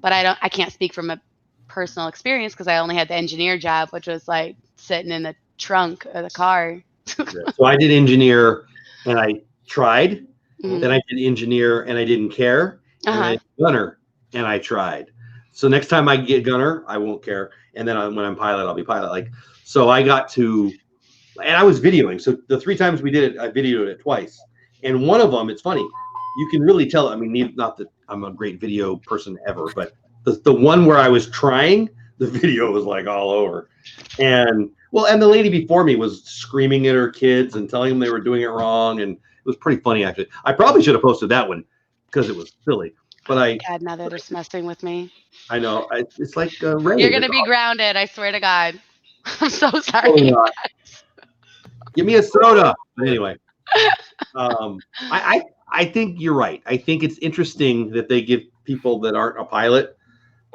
But I can't speak from a personal experience because I only had the engineer job, which was like sitting in the trunk of the car. So I did engineer, and I tried. Mhm. Then I did engineer, and I didn't care. And then I did gunner, and I tried. So next time I get gunner, I won't care. And then when I'm pilot, I'll be pilot. Like so, I got to, and I was videoing. So the 3 times we did it, I videoed it twice. And one of them, it's funny, you can really tell. I mean, not that I'm a great video person ever, but the one where I was trying, the video was like all over. And the lady before me was screaming at her kids and telling them they were doing it wrong, and it was pretty funny actually. I probably should have posted that one because it was silly. But God, now they're just messing with me. I know it's like Ray. You're gonna be grounded. I swear to God. I'm so Oh, sorry. God. Give me a soda. But anyway, I think you're right. I think it's interesting that they give people that aren't a pilot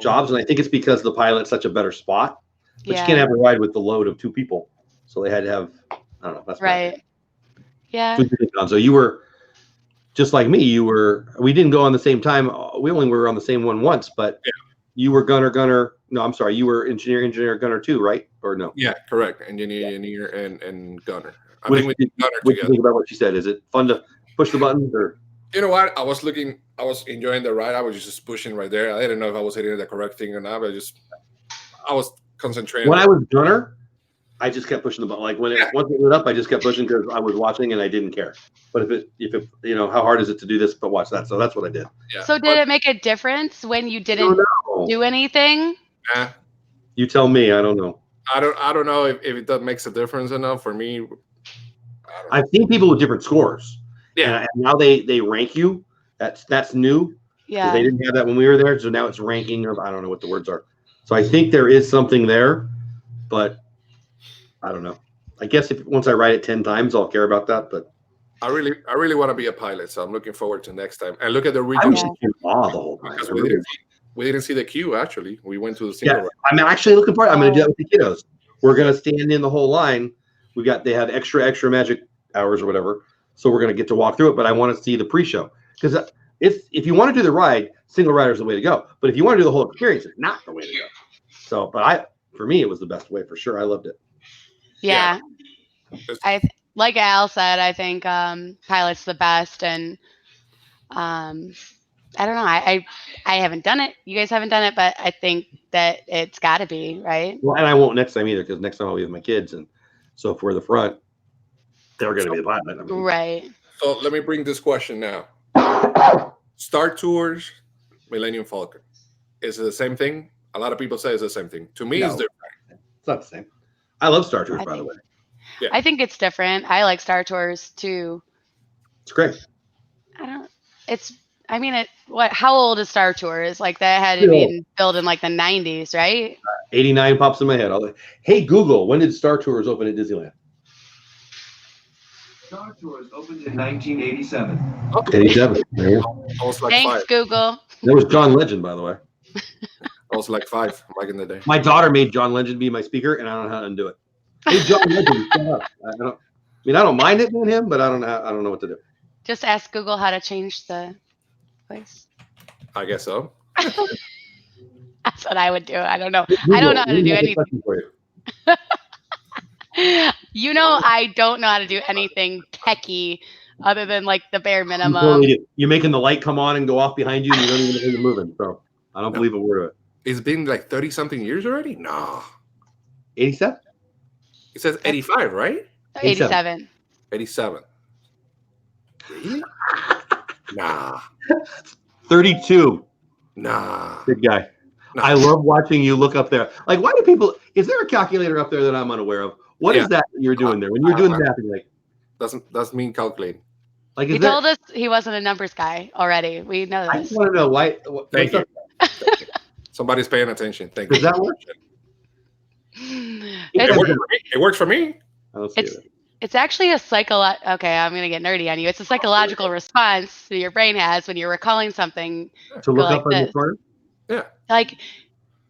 jobs, and I think it's because the pilot's such a better spot. But you can't have a ride with the load of 2 people, so they had to have. I don't know. That's right. Yeah. So you were just like me. We didn't go on the same time. We only were on the same one once, but you were gunner. No, I'm sorry. You were engineer, gunner too, right? Or no? yeah, correct. Engineer and gunner. I What think we did gunner What do you together. think about what she said? Is it fun push the buttons or? You know what? I was enjoying the ride. I was just pushing right there. I didn't know if I was hitting the correct thing or not, but I was concentrating. When I was gunner, I just kept pushing the button. Like once it lit up, I just kept pushing because I was watching and I didn't care. But if it, how hard is it to do this? But watch that. So that's what I did. Yeah. So did it make a difference when you didn't do anything? Nah. You tell me. I don't know. I don't know if that makes a difference enough for me. I've seen people with different scores. Yeah. And now they rank you. That's new. Yeah. They didn't have that when we were there. So now it's ranking of, I don't know what the words are. So I think there is something there, but I don't know. I guess once I ride it 10 times, I'll care about that. But I really want to be a pilot, so I'm looking forward to next time. And look at the region. I was in awe the whole time. Because we didn't see the queue, actually. We went to the single ride. I'm actually looking forward. I'm going to do that with the kiddos. We're going to stand in the whole line. They have extra magic hours or whatever. So we're going to get to walk through it. But I want to see the pre-show. Because if you want to do the ride, single rider is the way to go. But if you want to do the whole experience, it's not the way to go. So, but for me, it was the best way for sure. I loved it. Yeah. Like Al said, I think pilot's the best, and I don't know. I haven't done it. You guys haven't done it, but I think that it's got to be, right? Well, and I won't next time either, because next time I'll be with my kids, and so if we're the front, they're going to be the pilot. Right. So let me bring this question now. Star Tours, Millennium Falcon. Is it the same thing? A lot of people say it's the same thing. To me, it's different. It's not the same. I love Star Tours, by the way. Yeah. I think it's different. I like Star Tours too. It's great. How old is Star Tours? Like that had to be built in like the 90s, right? 89 pops in my head. Hey, Google, when did Star Tours open at Disneyland? Star Tours opened in 1987. Okay. 87. Thanks, Google. That was John Legend, by the way. I was like 5 back in the day. My daughter made John Legend be my speaker, and I don't know how to undo it. Hey, John Legend, shut up. I don't mind it being him, but I don't know what to do. Just ask Google how to change the voice. I guess so. That's what I would do. I don't know. I don't know how to do anything. I don't know how to do anything techie other than like the bare minimum. You're making the light come on and go off behind you, and you don't even know you're moving. So I don't believe a word of it. It's been like 30-something years already? No. 87? It says 85, right? 87. 87. Really? Nah. 32. Nah. Good guy. Nah. I love watching you look up there. Like, why do people? Is there a calculator up there that I'm unaware of? What is that you're doing there when you're doing the math? Like, doesn't mean calculating. Like, he told us he wasn't a numbers guy already. We know this. I just want to know why. Thank you. Somebody's paying attention. Thank you. Does that work? It works for me. I don't see it. It's actually a okay, I'm going to get nerdy on you. It's a psychological response that your brain has when you're recalling something. To look up on the corner? Yeah. Like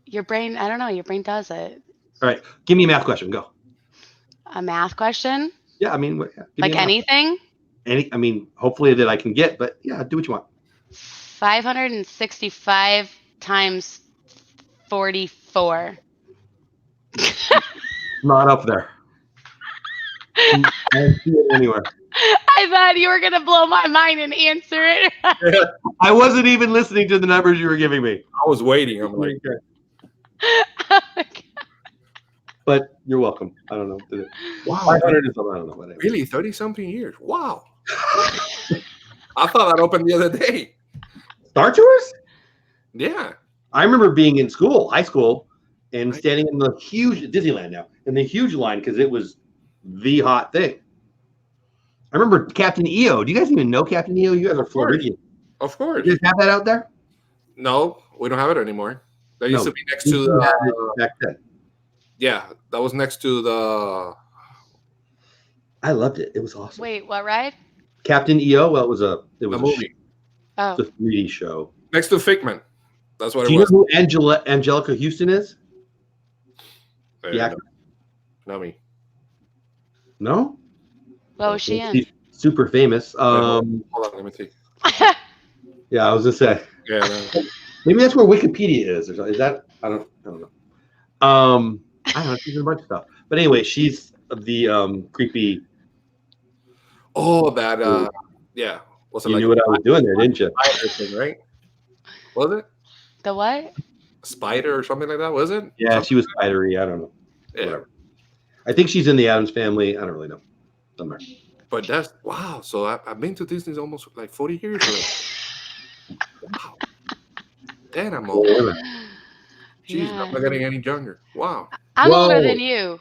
your brain, I don't know, your brain does it. All right. Give me a math question. Go. A math question? Yeah, I mean, like anything? Hopefully that I can get, but yeah, do what you want. 565 times 44. Not up there. I don't see it anywhere. I thought you were going to blow my mind and answer it. I wasn't even listening to the numbers you were giving me. I was waiting. I'm like, oh my God. But you're welcome. I don't know. Wow. 500 is something. I don't know. Whatever. Really? 30-something years. Wow. I thought that opened the other day. Star Tours? Yeah. I remember being in high school, and standing in the huge Disneyland now, in the huge line because it was the hot thing. I remember Captain EO. Do you guys even know Captain EO? You guys are Floridian. Of course. Do you guys have that out there? No, we don't have it anymore. That used to be next to the back then. Yeah, that was next to the. I loved it. It was awesome. Wait, what ride? Captain EO. Well, it was a movie. Oh, the 3D show. Next to Figment. That's what Do it was. Do you know who Angelica Houston is? Yeah. Not me. No. What was she in? She's super famous. Hold on, let me see. Yeah, I was gonna say. Yeah. No. Maybe that's where Wikipedia is. Or is that? I don't know. I don't know. She's in a bunch of stuff. But anyway, she's the creepy. Oh, that. Yeah. Was it You like knew what I was doing there, didn't you? spider thing, right? Was it The what? spider or something like that? Was it? Yeah, Something? she was spidery. I don't know. Yeah. Whatever. I think she's in the Addams family. I don't really know. Somewhere. But that's wow. So I've been to Disney almost like 40 years already. Wow. Damn, I'm old. Jeez, I'm not getting any younger. Wow. I'm older Whoa. than you.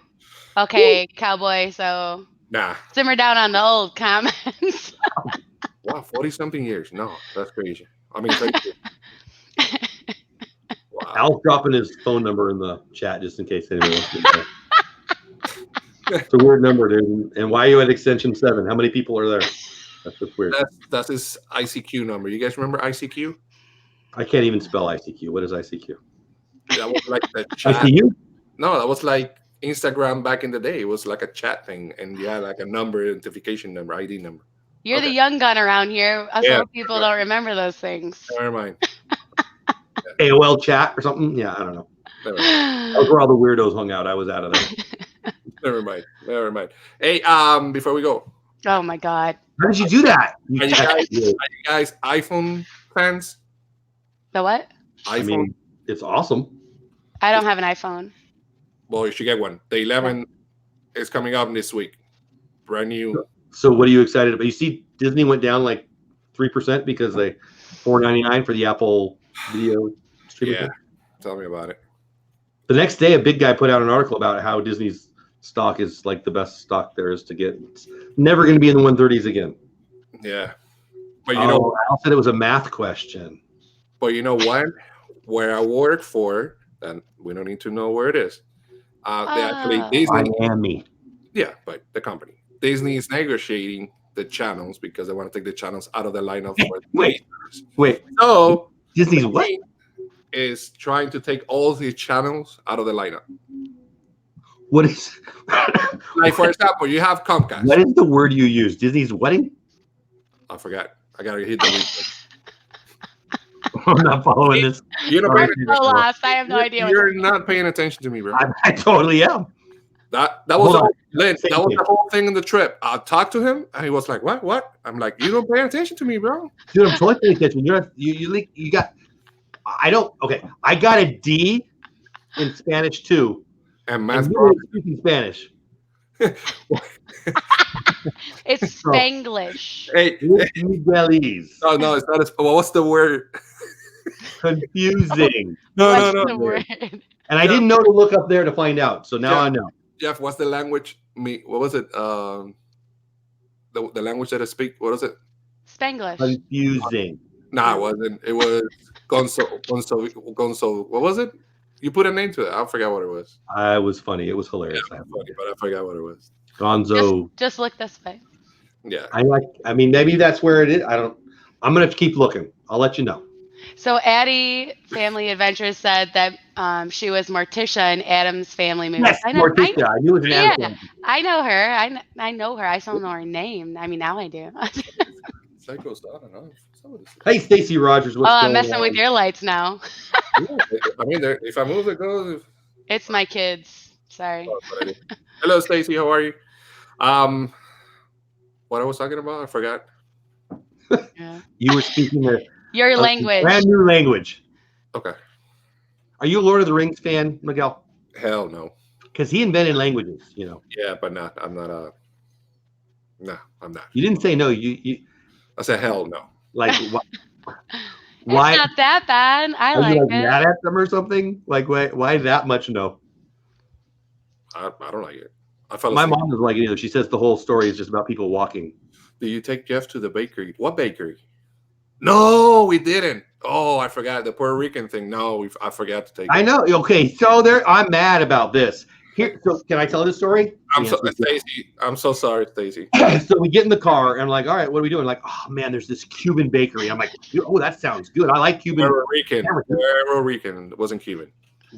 Okay, cowboy. So Nah. simmer down on the old comments. Wow, 40-something years. No, that's crazy. I mean, crazy. Wow. Al's dropping his phone number in the chat just in case anyone wants to know. It's a weird number, dude. And why are you at extension 7? How many people are there? That's just weird. That's his ICQ number. You guys remember ICQ? I can't even spell ICQ. What is ICQ? That was like the chat. ICU? No, that was like Instagram back in the day. It was like a chat thing, and you had like a number, identification number, ID number. You're Okay. the young gun around here. Us Yeah. old people don't remember those things. Never mind. AOL chat or something? Yeah, I don't know. Never mind. That was where all the weirdos hung out. I was out of there. Never mind. Never mind. Hey, before we go, Oh my God. How did you do that? are you guys iPhone fans? The what? iPhone. I mean, it's awesome. I don't have an iPhone. Well, you should get one. The 11 is coming up this week. Brand new. So what are you excited about? You see Disney went down like 3% because they $4.99 for the Apple video streaming. Yeah. thing. Tell me about it. The next day, a big guy put out an article about how Disney's stock is like the best stock there is to get. It's never going to be in the 130s again. Yeah. But you know, Al said it was a math question. but you know what? Where I work for, and we don't need to know where it is. They actually Disney. Miami. Yeah, but the company Disney is negotiating the channels because they want to take the channels out of the lineup. For Wait. So Disney's what? is trying to take all the channels out of the lineup. What is? Like for example, you have Comcast. What is the word you use? Disney's wedding? I forgot. I gotta hit the replay. I'm not following this. You know, I'm so lost. I have no idea. You're not paying attention to me, bro. I totally am. That was Hold on. Lynn, that was the whole thing in the trip. I talked to him, and he was like, "What? I'm like, you don't pay attention to me, bro." Dude, I'm totally paying attention. You got. I don't. Okay, I got a D in Spanish too. And And math, you bro. were speaking Spanish. It's Spanglish. Hey, Miguelese. no, it's not. Well, what's the word? Confusing. What's No. the word? And I didn't know to look up there to find out. So now Yeah. I know. Jeff, what's the language? What was it? The language that I speak. What was it? Spanglish. Confusing. Nah, it wasn't. It was Gonzo. What was it? You put a name to it. I forgot what it was. I was funny. It was hilarious. Yeah, funny, but I forgot what it was. Gonzo. Just look this way. Yeah. I mean, maybe that's where it is. I'm going to keep looking. I'll let you know. So Addie Family Adventures said that she was Morticia in Adam's Family movie. Yes, Morticia. I knew it was an Yeah. Adam. I know her. I know her. I still know her name. I mean, now I do. Psycho's, I don't know. Hey, Stacey Rogers. What's I'm going messing on? with your lights now. Yeah, I mean, if I move, it goes. It's my kids. Sorry. Hello, Stacy. How are you? What I was talking about, I forgot. Yeah. You were speaking Your a language. brand new language. Okay. Are you a Lord of the Rings fan, Miguel? Hell no. Because he invented languages, you know. Yeah, but not. I'm not a. No, I'm not. You didn't say no. You I said hell no. like It's why? not that bad. I Are like you it. mad at them or something? Like why that much no? I don't like it. I fell My asleep. mom doesn't like it either. She says the whole story is just about people walking. Did you take Jeff to the bakery? What bakery? No, we didn't. Oh, I forgot the Puerto Rican thing. No, I forgot to take. I know. Okay, so I'm mad about this. Here, so can I tell this story? I'm so Stacy. I'm so sorry, Stacy. So we get in the car and I'm like, all right, what are we doing? Like, oh man, there's this Cuban bakery. I'm like, oh, that sounds good. I like Cuban. Puerto Rican. It wasn't Cuban.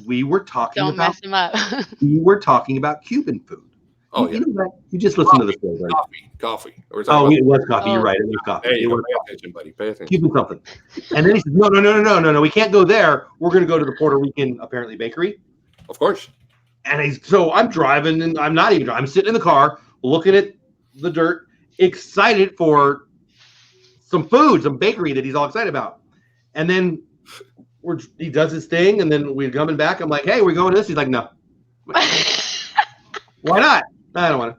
We were talking Don't about mess him up. we were talking about Cuban food. Oh you, yeah, you know that? You just listened to the story, right? coffee. We're Oh, talking it was coffee. You're Oh. right. It was coffee. Hey, It you was pay attention, buddy. Pay attention. Cuban something. And then he said, no. We can't go there. We're going to go to the Puerto Rican, apparently, bakery. Of course. And so I'm driving, and I'm not even driving. I'm sitting in the car, looking at the dirt, excited for some food, some bakery that he's all excited about. And then he does his thing, and then we're coming back. I'm like, hey, we're going to this. He's like, no. Why not? I don't want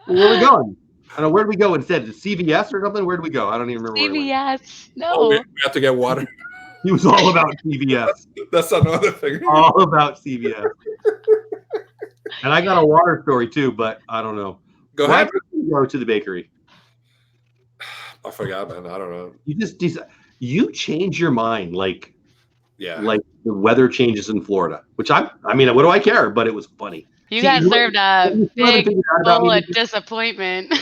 to. Where are we going? I don't know. Where did we go instead? To CVS or something? Where did we go? I don't even remember. CVS. No. Oh, we have to get water. He was all about CVS. That's another thing. All about CVS. And I got a water story too, but I don't know. Go Why ahead. did you go to the bakery? I forgot, man. I don't know. You change your mind like Yeah. the weather changes in Florida, which I mean, what do I care? But it was funny. You See, guys you- served a you still haven't big figured out about bowl me. of disappointment.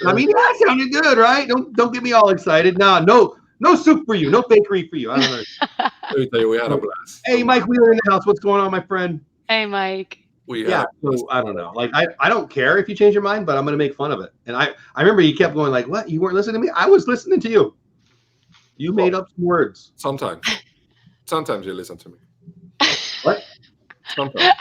I mean, that sounded good, right? Don't get me all excited. No soup for you, no bakery for you. I don't know. Let me tell you, we had a blast. Hey, Mike Wheeler in the house. What's going on, my friend? Hey, Mike. We had Yeah, a blast. so I don't know. Like I don't care if you change your mind, but I'm gonna make fun of it. And I remember you kept going like, "What? You weren't listening to me? I was listening to you. You made up some words." Sometimes you listen to me. What? Sometimes.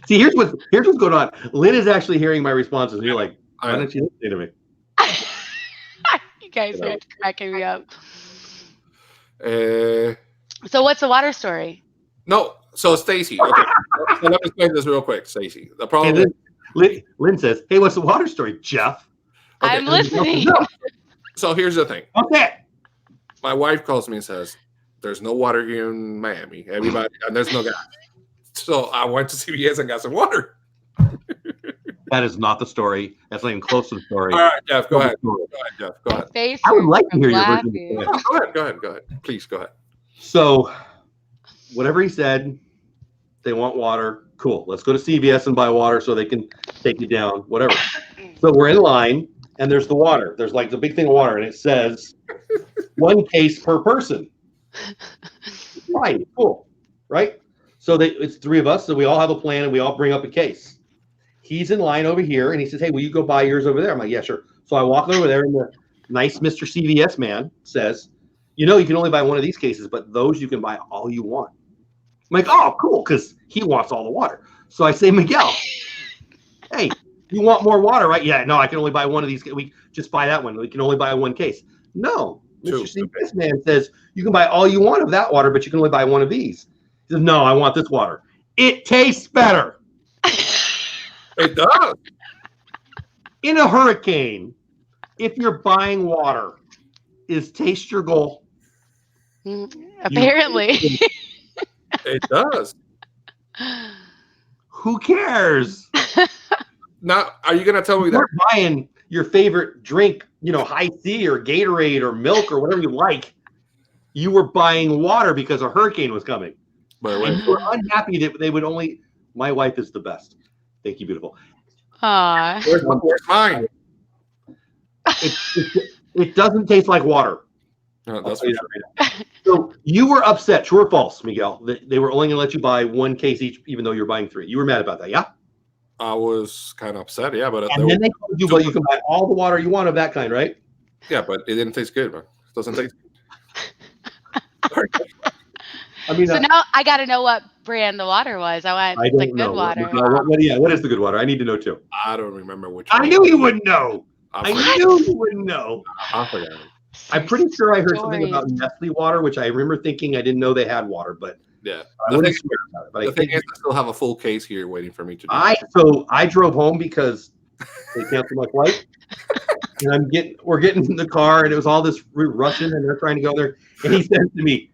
See, here's what's going on. Lynn is actually hearing my responses, and you're like, "Why I, don't you listen to me?" You guys are cracking me up. uh, So what's the water story? no, so Stacy. Okay, so let me explain this real quick, Stacy. The problem. And then Lynn says, "Hey, what's the water story, Jeff?" Okay, I'm listening. No. So here's the thing. Okay. My wife calls me and says, "There's no water here in Miami. Everybody, and there's no gas." So I went to CVS and got some water. That is not the story. That's not even close to the story. All right, Jeff, go ahead. Go ahead, Jeff. Go ahead. Face I would like to from hear your version of laughing. the story. Go ahead. Please go ahead. So, whatever he said, they want water. Cool. Let's go to CVS and buy water so they can take you down. Whatever. So we're in line, and there's the water. There's like the big thing of water, and it says 1 case per person. Fine. Cool. Right. So it's 3 of us, so we all have a plan, and we all bring up a case. He's in line over here, and he says, "Hey, will you go buy yours over there?" I'm like, "Yeah, sure." So I walk over there, and the nice Mr. CVS man says, "You know, you can only buy 1 of these cases, but those you can buy all you want." I'm like, "Oh, cool," because he wants all the water. So I say, "Miguel, hey, you want more water, right?" "Yeah, no, I can only buy 1 of these. We just buy that one. We can only buy 1 case." "No, Mr. CVS man says you can buy all you want of that water, but you can only buy 1 of these." He says, "No, I want this water. It tastes better." It does. In a hurricane, if you're buying water, is taste your goal? Apparently. It does. Who cares? Now, are you gonna tell me that? You're buying your favorite drink, High C or Gatorade or milk or whatever you like. You were buying water because a hurricane was coming. But And you were unhappy that they would only. My wife is the best. Thank you, beautiful. Aw. where's mine? It doesn't taste like water. No, that's I'll tell you that right now. So you were upset, true or false, Miguel, that they were only going to let you buy 1 case each, even though you're buying 3. You were mad about that, yeah? I was kind of upset, yeah, but And then they told you, but you can buy all the water you want of that kind, right? yeah, but it didn't taste good, man. It doesn't taste good. I mean, So now I got to know what brand the water was. I want I the don't good know. water. What is the good water? I need to know too. I don't remember which I one. knew you wouldn't know. I I forgot. knew you wouldn't know. I forgot. I'm pretty sure I heard something Stories. about Nestle water, which I remember thinking I didn't know they had water, but Yeah. I The wouldn't thing, swear about it. But the I thing think is, I still have a full case here waiting for me to do. I drove home because they canceled my flight. And we're getting in the car, and it was all this Russian, and they're trying to go there. And he says to me,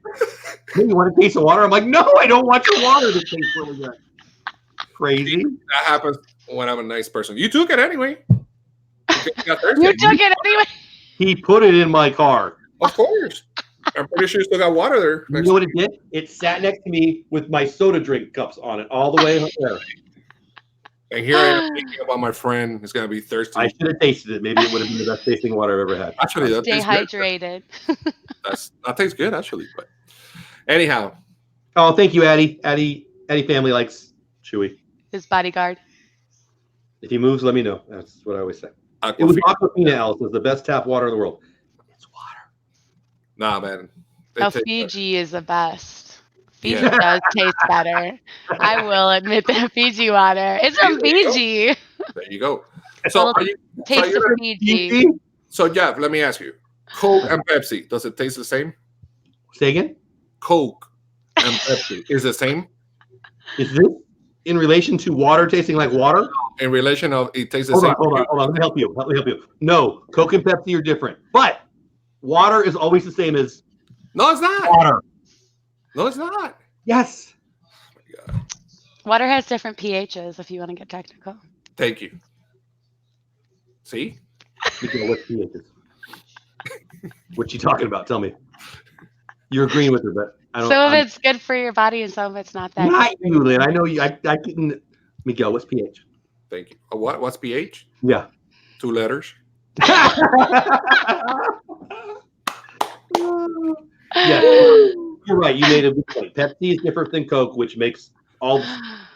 "Hey, you want a case of water?" I'm like, "No, I don't want your water to taste really good." Crazy. That happens when I'm a nice person. You took it anyway. You got thirsty. You took it anyway. He put it in my car. Of course. I'm pretty sure you still got water there. You know what it did? It sat next to me with my soda drink cups on it all the way there. And here I am thinking about my friend who's gonna be thirsty. I should have tasted it. Maybe it would have been the best tasting water I've ever had. Actually, that Stay tastes good. hydrated. That tastes good, actually. But anyhow, Oh, thank you, Addie. Addie family likes Chewy. His bodyguard. If he moves, let me know. That's what I always say. It Aquafina. was Aquafina, Alice. It's the best tap water in the world. It's water. Nah, man. It Now tastes Fiji is the best. Fiji Yeah. does taste better. I will admit that Fiji water. It's from There you go. Fiji. better. There you go. So are you? Taste you're of Fiji. Fiji? So Jeff, let me ask you: Coke and Pepsi, does it taste the same? Say again. Coke and Pepsi is the same Is this in relation to water tasting like water? in relation of it tastes the Hold same. on, hold on, hold on. Let me help you. Let me help you. No, Coke and Pepsi are different, but water is always the same as No, it's not. water. No, it's not. Yes. Oh my God. Water has different pHs if you want to get technical. Thank you. See? What pH is? What you talking about? Tell me. You're agreeing with her, but I don't. Some of it's good for your body and some of it's not that Not good. you, Lynn. I know you. I couldn't. Miguel, what's pH? Thank you. What's pH? Yeah. 2 letters. Yes. You're right. You made a good point. Pepsi is different than Coke, which makes all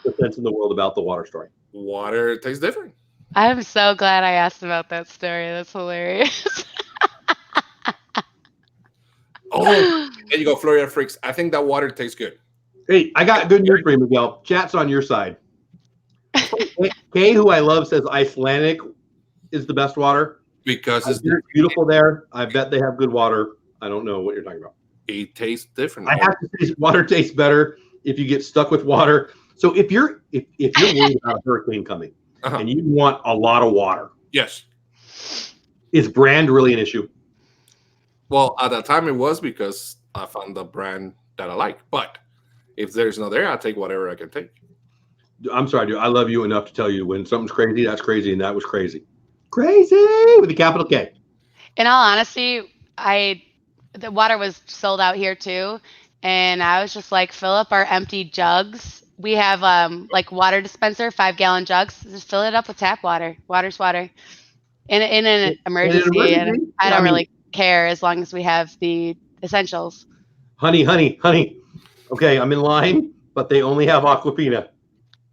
the sense in the world about the water story. Water tastes different. I'm so glad I asked about that story. That's hilarious. Oh, there you go, Florida freaks. I think that water tastes good. Hey, I got good news for you, Miguel. Chat's on your side. Kay, who I love, says Icelandic is the best water. Because It's beautiful there. I bet they have good water. I don't know what you're talking about. it tastes different. I have to say, water tastes better if you get stuck with water. So if you're worried about a hurricane coming and you want a lot of water, Yes. is brand really an issue? Well, at that time it was because I found the brand that I like. But if there's no there, I'll take whatever I can take. I'm sorry, dude. I love you enough to tell you when something's crazy, that's crazy, and that was crazy. Crazy with a capital K. In all honesty, the water was sold out here too, and I was just like, fill up our empty jugs. We have like water dispenser, 5-gallon jugs. Just fill it up with tap water. Water's water. In an emergency, and I don't really care as long as we have the essentials. Honey. Okay, I'm in line, but they only have Aquafina.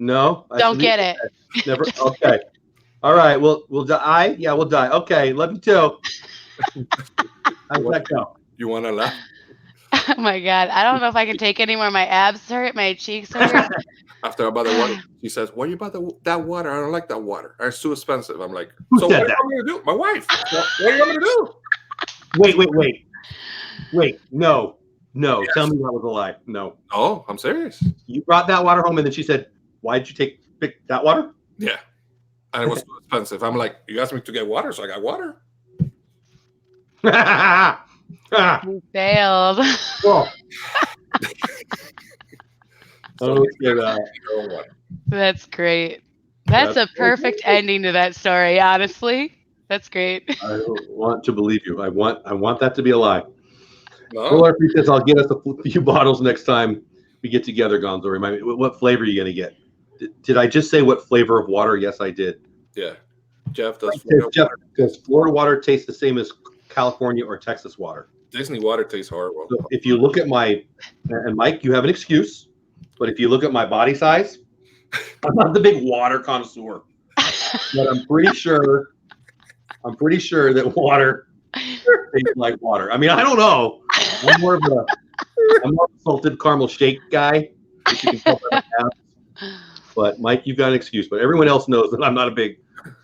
No, Don't get it. Never. Okay. All right. We'll die. Yeah, we'll die. Okay. Love you too. How's that go? You want to laugh? Oh my God. I don't know if I can take anymore. My abs hurt. My cheeks hurt. After about the water, she says, "What are you about that water? I don't like that water. It's too expensive." I'm like, Who "So said what that? are you going to do?" My wife. What are you going to do? Wait. No. Yes. Tell me that was a lie. No. Oh, I'm serious. You brought that water home, and then she said, "Why did you pick that water?" Yeah. And it was too expensive. I'm like, "You asked me to get water, so I got water." You failed. Well, So That's great. That's a perfect ending to that story, honestly. That's great. I don't want to believe you. I want that to be a lie. no. Well, he says, "I'll get us a few bottles next time we get together." Gonzo, remind me, what flavor are you gonna get? Did I just say what flavor of water? Yes, I did. Yeah. Jeff does. Does Florida water taste the same as California or Texas water? Disney water tastes horrible. So if you look at and Mike, you have an excuse, but if you look at my body size, I'm not the big water connoisseur, but I'm pretty sure that water tastes like water. I mean, I don't know. I'm more of a salted caramel shake guy. If you can tell by my abs. But Mike, you've got an excuse, but everyone else knows that I'm not a big.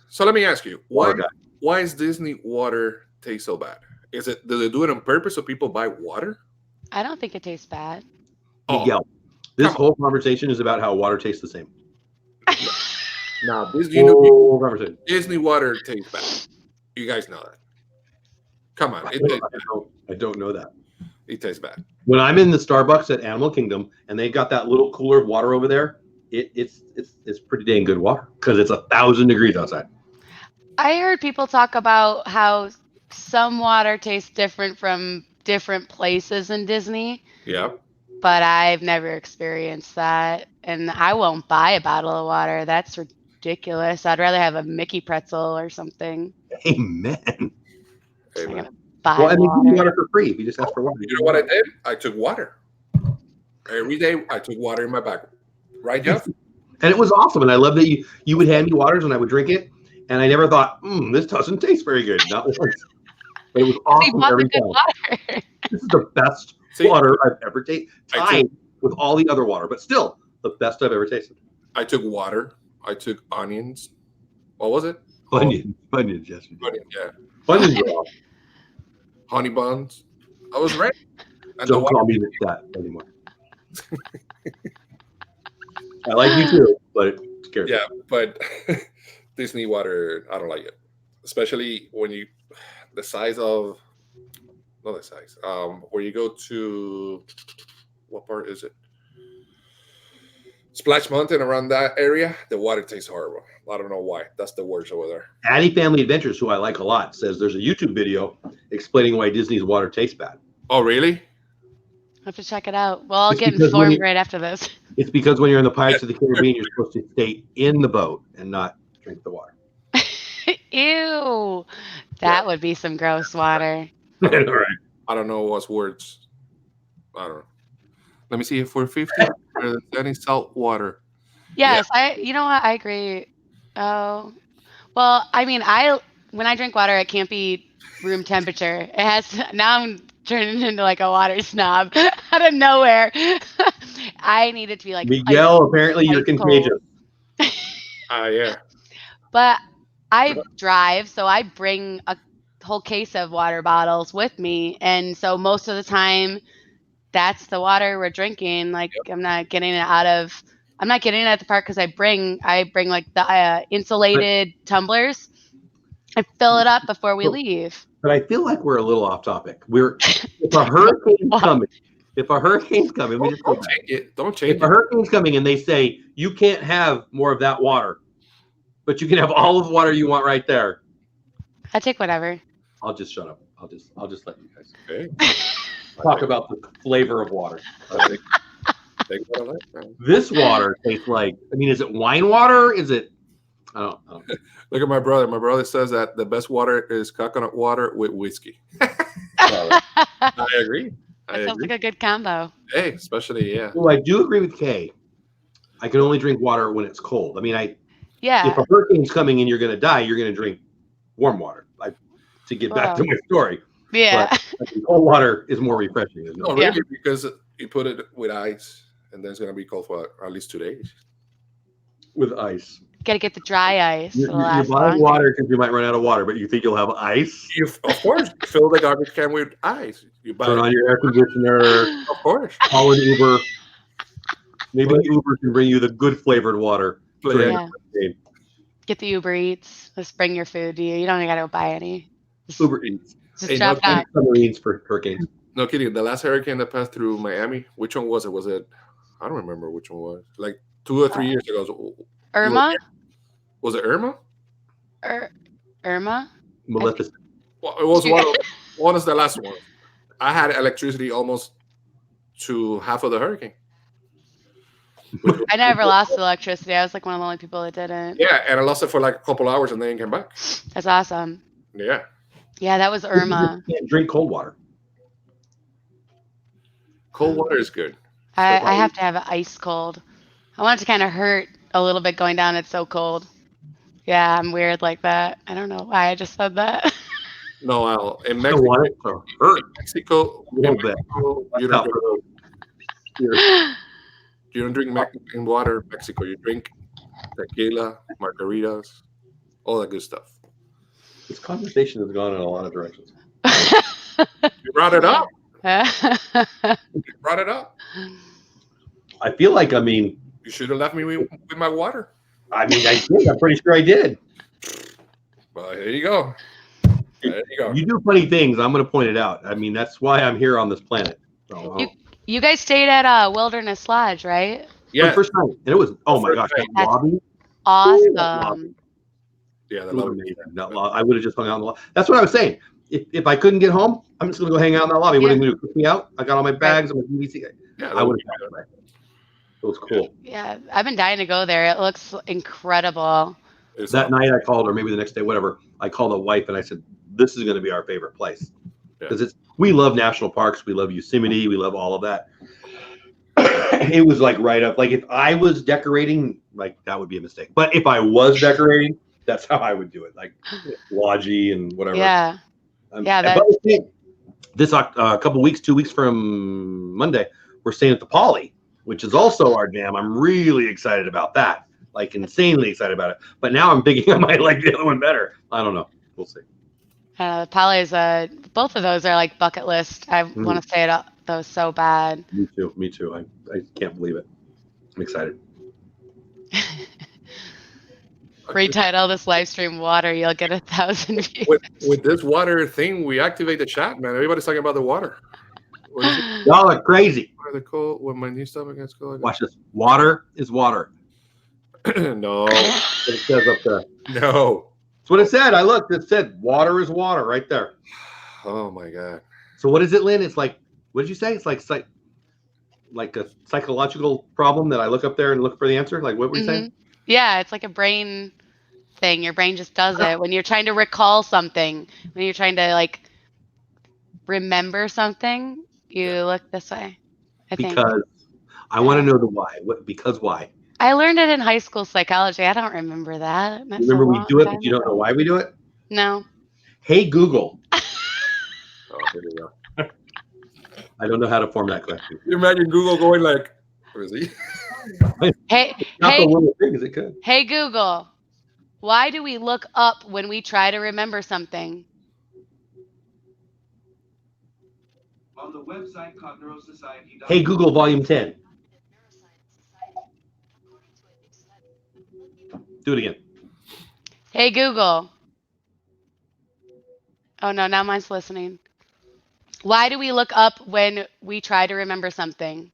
So let me ask you, water guy. Why is Disney water taste so bad? Do they do it on purpose so people buy water? I don't think it tastes bad. Miguel, this whole conversation is about how water tastes the same. Now, conversation. Disney water tastes bad. You guys know that. Come on, I don't know that. It tastes bad. When I'm in the Starbucks at Animal Kingdom and they got that little cooler of water over there, it's pretty dang good water because it's 1,000 degrees outside. I heard people talk about how some water tastes different from different places in Disney. Yeah. But I've never experienced that. And I won't buy a bottle of water. That's ridiculous. I'd rather have a Mickey pretzel or something. Amen. Well, and they give you water for free if you just ask for water. You know what I did? I took water. Every day I took water in my bag. Right, Jeff? And it was awesome. And I love that you would hand me waters and I would drink it. And I never thought, this doesn't taste very good. Not once. But it was awesome every time. This is the best water I've ever tasted. Tied with all the other water, but still the best I've ever tasted. I took water. I took onions. What was it? Onions, yes. Onions, yeah. Bunny raw. Honey buns. I was right. And Don't call me that anymore. I like you too, but it scares me. Yeah, but Disney water, I don't like it, especially when you the size of not the size. Where you go to what part is it? Splash Mountain around that area, the water tastes horrible. I don't know why. That's the worst over there. Addie Family Adventures, who I like a lot, says there's a YouTube video explaining why Disney's water tastes bad. Oh, really? I have to check it out. Well, I'll It's get because when informed you- right after this. It's because when you're in the Pirates of the Caribbean, you're supposed to stay in the boat and not drink the water. Ew. That would be some gross water. All right. I don't know what's words. I don't know. Let me see if we're 50. There's any salt water. Yes, you know what? I agree. Oh, well, I mean, when I drink water, it can't be room temperature. It has to, now I'm turning into like a water snob out of nowhere. I need it to be like Miguel, apparently you're ice contagious. Yeah. But I drive, so I bring a whole case of water bottles with me, and so most of the time, that's the water we're drinking. Like I'm not getting it at the park because I bring like the insulated tumblers. I fill it up before we leave. But I feel like we're a little off topic. If a hurricane's coming, we just go Don't back. change it. Don't change If a hurricane's coming and they say you can't have more of that water, but you can have all of the water you want right there, I take whatever. I'll just shut up. I'll just let you guys Okay. talk about the flavor of water. Take what I like, man. This water tastes like, is it wine water? Is it? I don't know. Look at my brother. My brother says that the best water is coconut water with whiskey. Sorry. I agree. That sounds like a good combo. Hey, especially, yeah. Well, I do agree with Kay. I can only drink water when it's cold. Yeah. If a hurricane's coming and you're going to die, you're going to drink warm water. To get back to my story. Yeah. But cold water is more refreshing. Isn't it? No, really, because you put it with ice, and then it's going to be cold for at least 2 days. With ice. Gotta get the dry ice. You're buying water because you might run out of water, but you think you'll have ice? Of course, fill the garbage can with ice. You Turn on your air conditioner. Of course. Call an Uber. Maybe Uber can bring you the good flavored water. Yeah. Get the Uber Eats. Just bring your food to you. You don't got to buy any. Uber Eats. Just drop that. Submarines for hurricanes. No kidding. The last hurricane that passed through Miami, which one was it? Was it? I don't remember which one was. Like 2 or 3 years ago. Irma? Was it Irma? Irma? Maleficent. Well, it was one of the last ones. I had electricity almost to half of the hurricane. I never lost electricity. I was like one of the only people that didn't. Yeah, and I lost it for like a couple hours and then came back. That's awesome. Yeah. Yeah, that was Irma. You can't drink cold water. Cold water is good. I have to have it ice cold. I want it to kind of hurt a little bit going down. It's so cold. Yeah, I'm weird like that. I don't know why I just said that. No, Al. In I don't want it to hurt. Mexico, A little bit. you Not don't, for those. you don't drink Mexican water. Mexico, you drink tequila, margaritas, all that good stuff. This conversation has gone in a lot of directions. You brought it up. You brought it up. I feel like, You should have left me with my water. I did. I'm pretty sure I did. Well, there you go. There you go. You do funny things. I'm going to point it out. That's why I'm here on this planet. So, You guys stayed at Wilderness Lodge, right? Yeah. first time, and it was my gosh, that That's lobby. Awesome. Yeah, It was amazing. That I would have just hung out in the lobby. That's what I was saying. If I couldn't get home, I'm just going to go hang out in that lobby. What are you going to do? Kick me out? I got all my bags and my DVC. Yeah, I would have. It was cool. Yeah, I've been dying to go there. It looks incredible. That night I called, or maybe the next day, whatever. I called a wife and I said, "This is going to be our favorite place because we love national parks, we love Yosemite, we love all of that." It was like right up. Like if I was decorating, like that would be a mistake. But if I was decorating, that's how I would do it, like lodgy and whatever. Yeah. This couple weeks, 2 weeks from Monday, we're staying at the Poly, which is also our jam. I'm really excited about that. Like insanely excited about it. But now I'm thinking I might like the other one better. I don't know. We'll see. Palais, both of those are like bucket list. I want to say it those so bad. Me too. Me too. I can't believe it. I'm excited. Retitle this live stream water, you'll get 1,000 views. With this water thing, we activate the chat, man. Everybody's talking about the water. What is it? Y'all are crazy. What are they called? When my new stuff gets cold. Watch this. Water is water. No. It says up there. No. That's what it said. I looked. It said water is water right there. Oh my God. So what is it, Lynn? It's like, what did you say? It's like a psychological problem that I look up there and look for the answer. Like, what were you saying? Yeah, it's like a brain thing. Your brain just does it when you're trying to recall something. When you're trying to like remember something, you look this way. I think. Because I want to know the why. Because why? I learned it in high school psychology. I don't remember that. That's Remember we do it, but you don't know why we do it? No. Hey, Google. Oh, here we go. I don't know how to form that question. You imagine Google going like, where is he? Not the little things it could. Hey, Google, why do we look up when we try to remember something? On the website cogneurosociety.org. Hey, Google, volume 10. Do it again. Hey, Google. Oh, no, now mine's listening. Why do we look up when we try to remember something?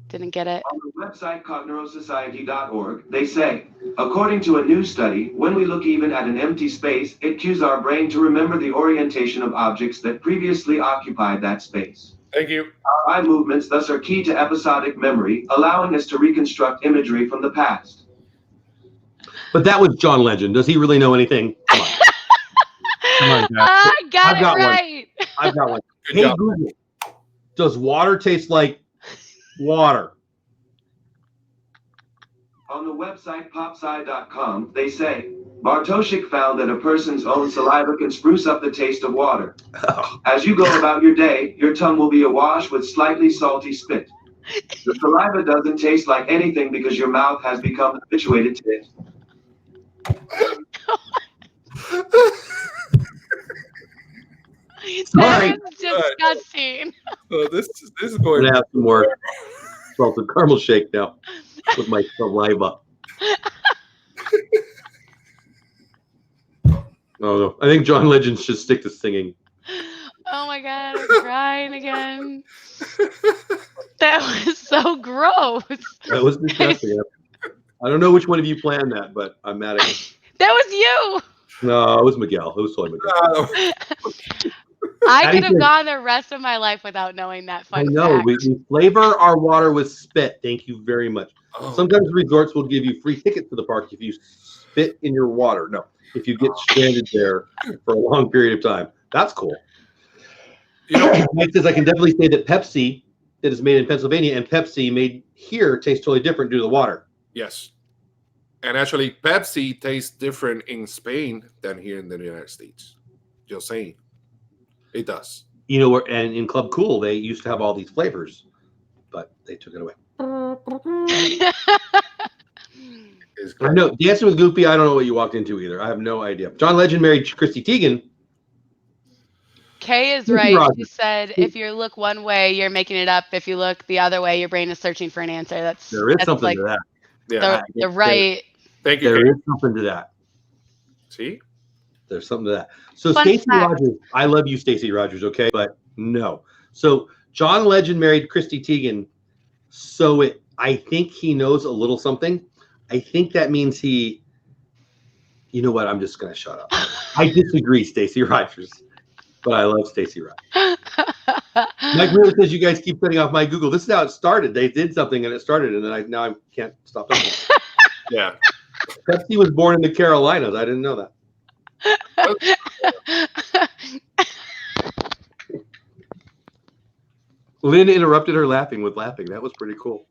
Didn't get it. On the website cogneurosociety.org, they say, according to a new study, when we look even at an empty space, it cues our brain to remember the orientation of objects that previously occupied that space. Thank you. Our eye movements thus are key to episodic memory, allowing us to reconstruct imagery from the past. But that was John Legend. Does he really know anything? Come on. Come on, guys. I got I've it got one. right. I've got one. Good Hey, job. Google, does water taste like water? On the website popsci.com, they say, Bartoshik found that a person's own saliva can spruce up the taste of water. Oh, As you go about your day, your tongue will be awash with slightly salty spit. The saliva doesn't taste like anything because your mouth has become habituated to it. sorry. That was disgusting. So this is I'm going. going to have some more salted caramel shake now with my saliva. Oh, no. I think John Legend should stick to singing. Oh my God, I'm crying again. That was so gross. That was disgusting. I don't know which one of you planned that, but I'm mad at you. That was you. No, it was Miguel. It was totally Miguel. I Patty could have said- gone the rest of my life without knowing that I fun know. fact. We flavor our water with spit. Thank you very much. Oh, Sometimes resorts will give you free tickets to the park if you spit in your water. No, if you get stranded there for a long period of time. That's cool. you know, Mike says, I can definitely say that Pepsi that is made in Pennsylvania and Pepsi made here tastes totally different due to the water. yes. And actually, Pepsi tastes different in Spain than here in the United States. Just saying. It does. You know, and in Club Cool, they used to have all these flavors, but they took it away. It's I know. Dancing with Goofy, I don't know what you walked into either. I have no idea. John Legend married Christy Teigen. Kay is right. She said, if you look one way, you're making it up. If you look the other way, your brain is searching for an answer. There is that's something like to that. Yeah. the right. Thank you. There Kate. is something to that. See? There's something to that. So Fun Stacey fact. Rogers, I love you, Stacey Rogers, okay? But no. So John Legend married Christy Teigen. So I think he knows a little something. I think that means you know what? I'm just gonna shut up. I disagree, Stacey Rogers. But I love Stacey Rogers. Mike Wheeler says you guys keep cutting off my Google. This is how it started. They did something and it started, and then now I can't stop it. Yeah. Pepsi was born in the Carolinas. I didn't know that. Lynn interrupted her laughing with laughing. That was pretty cool.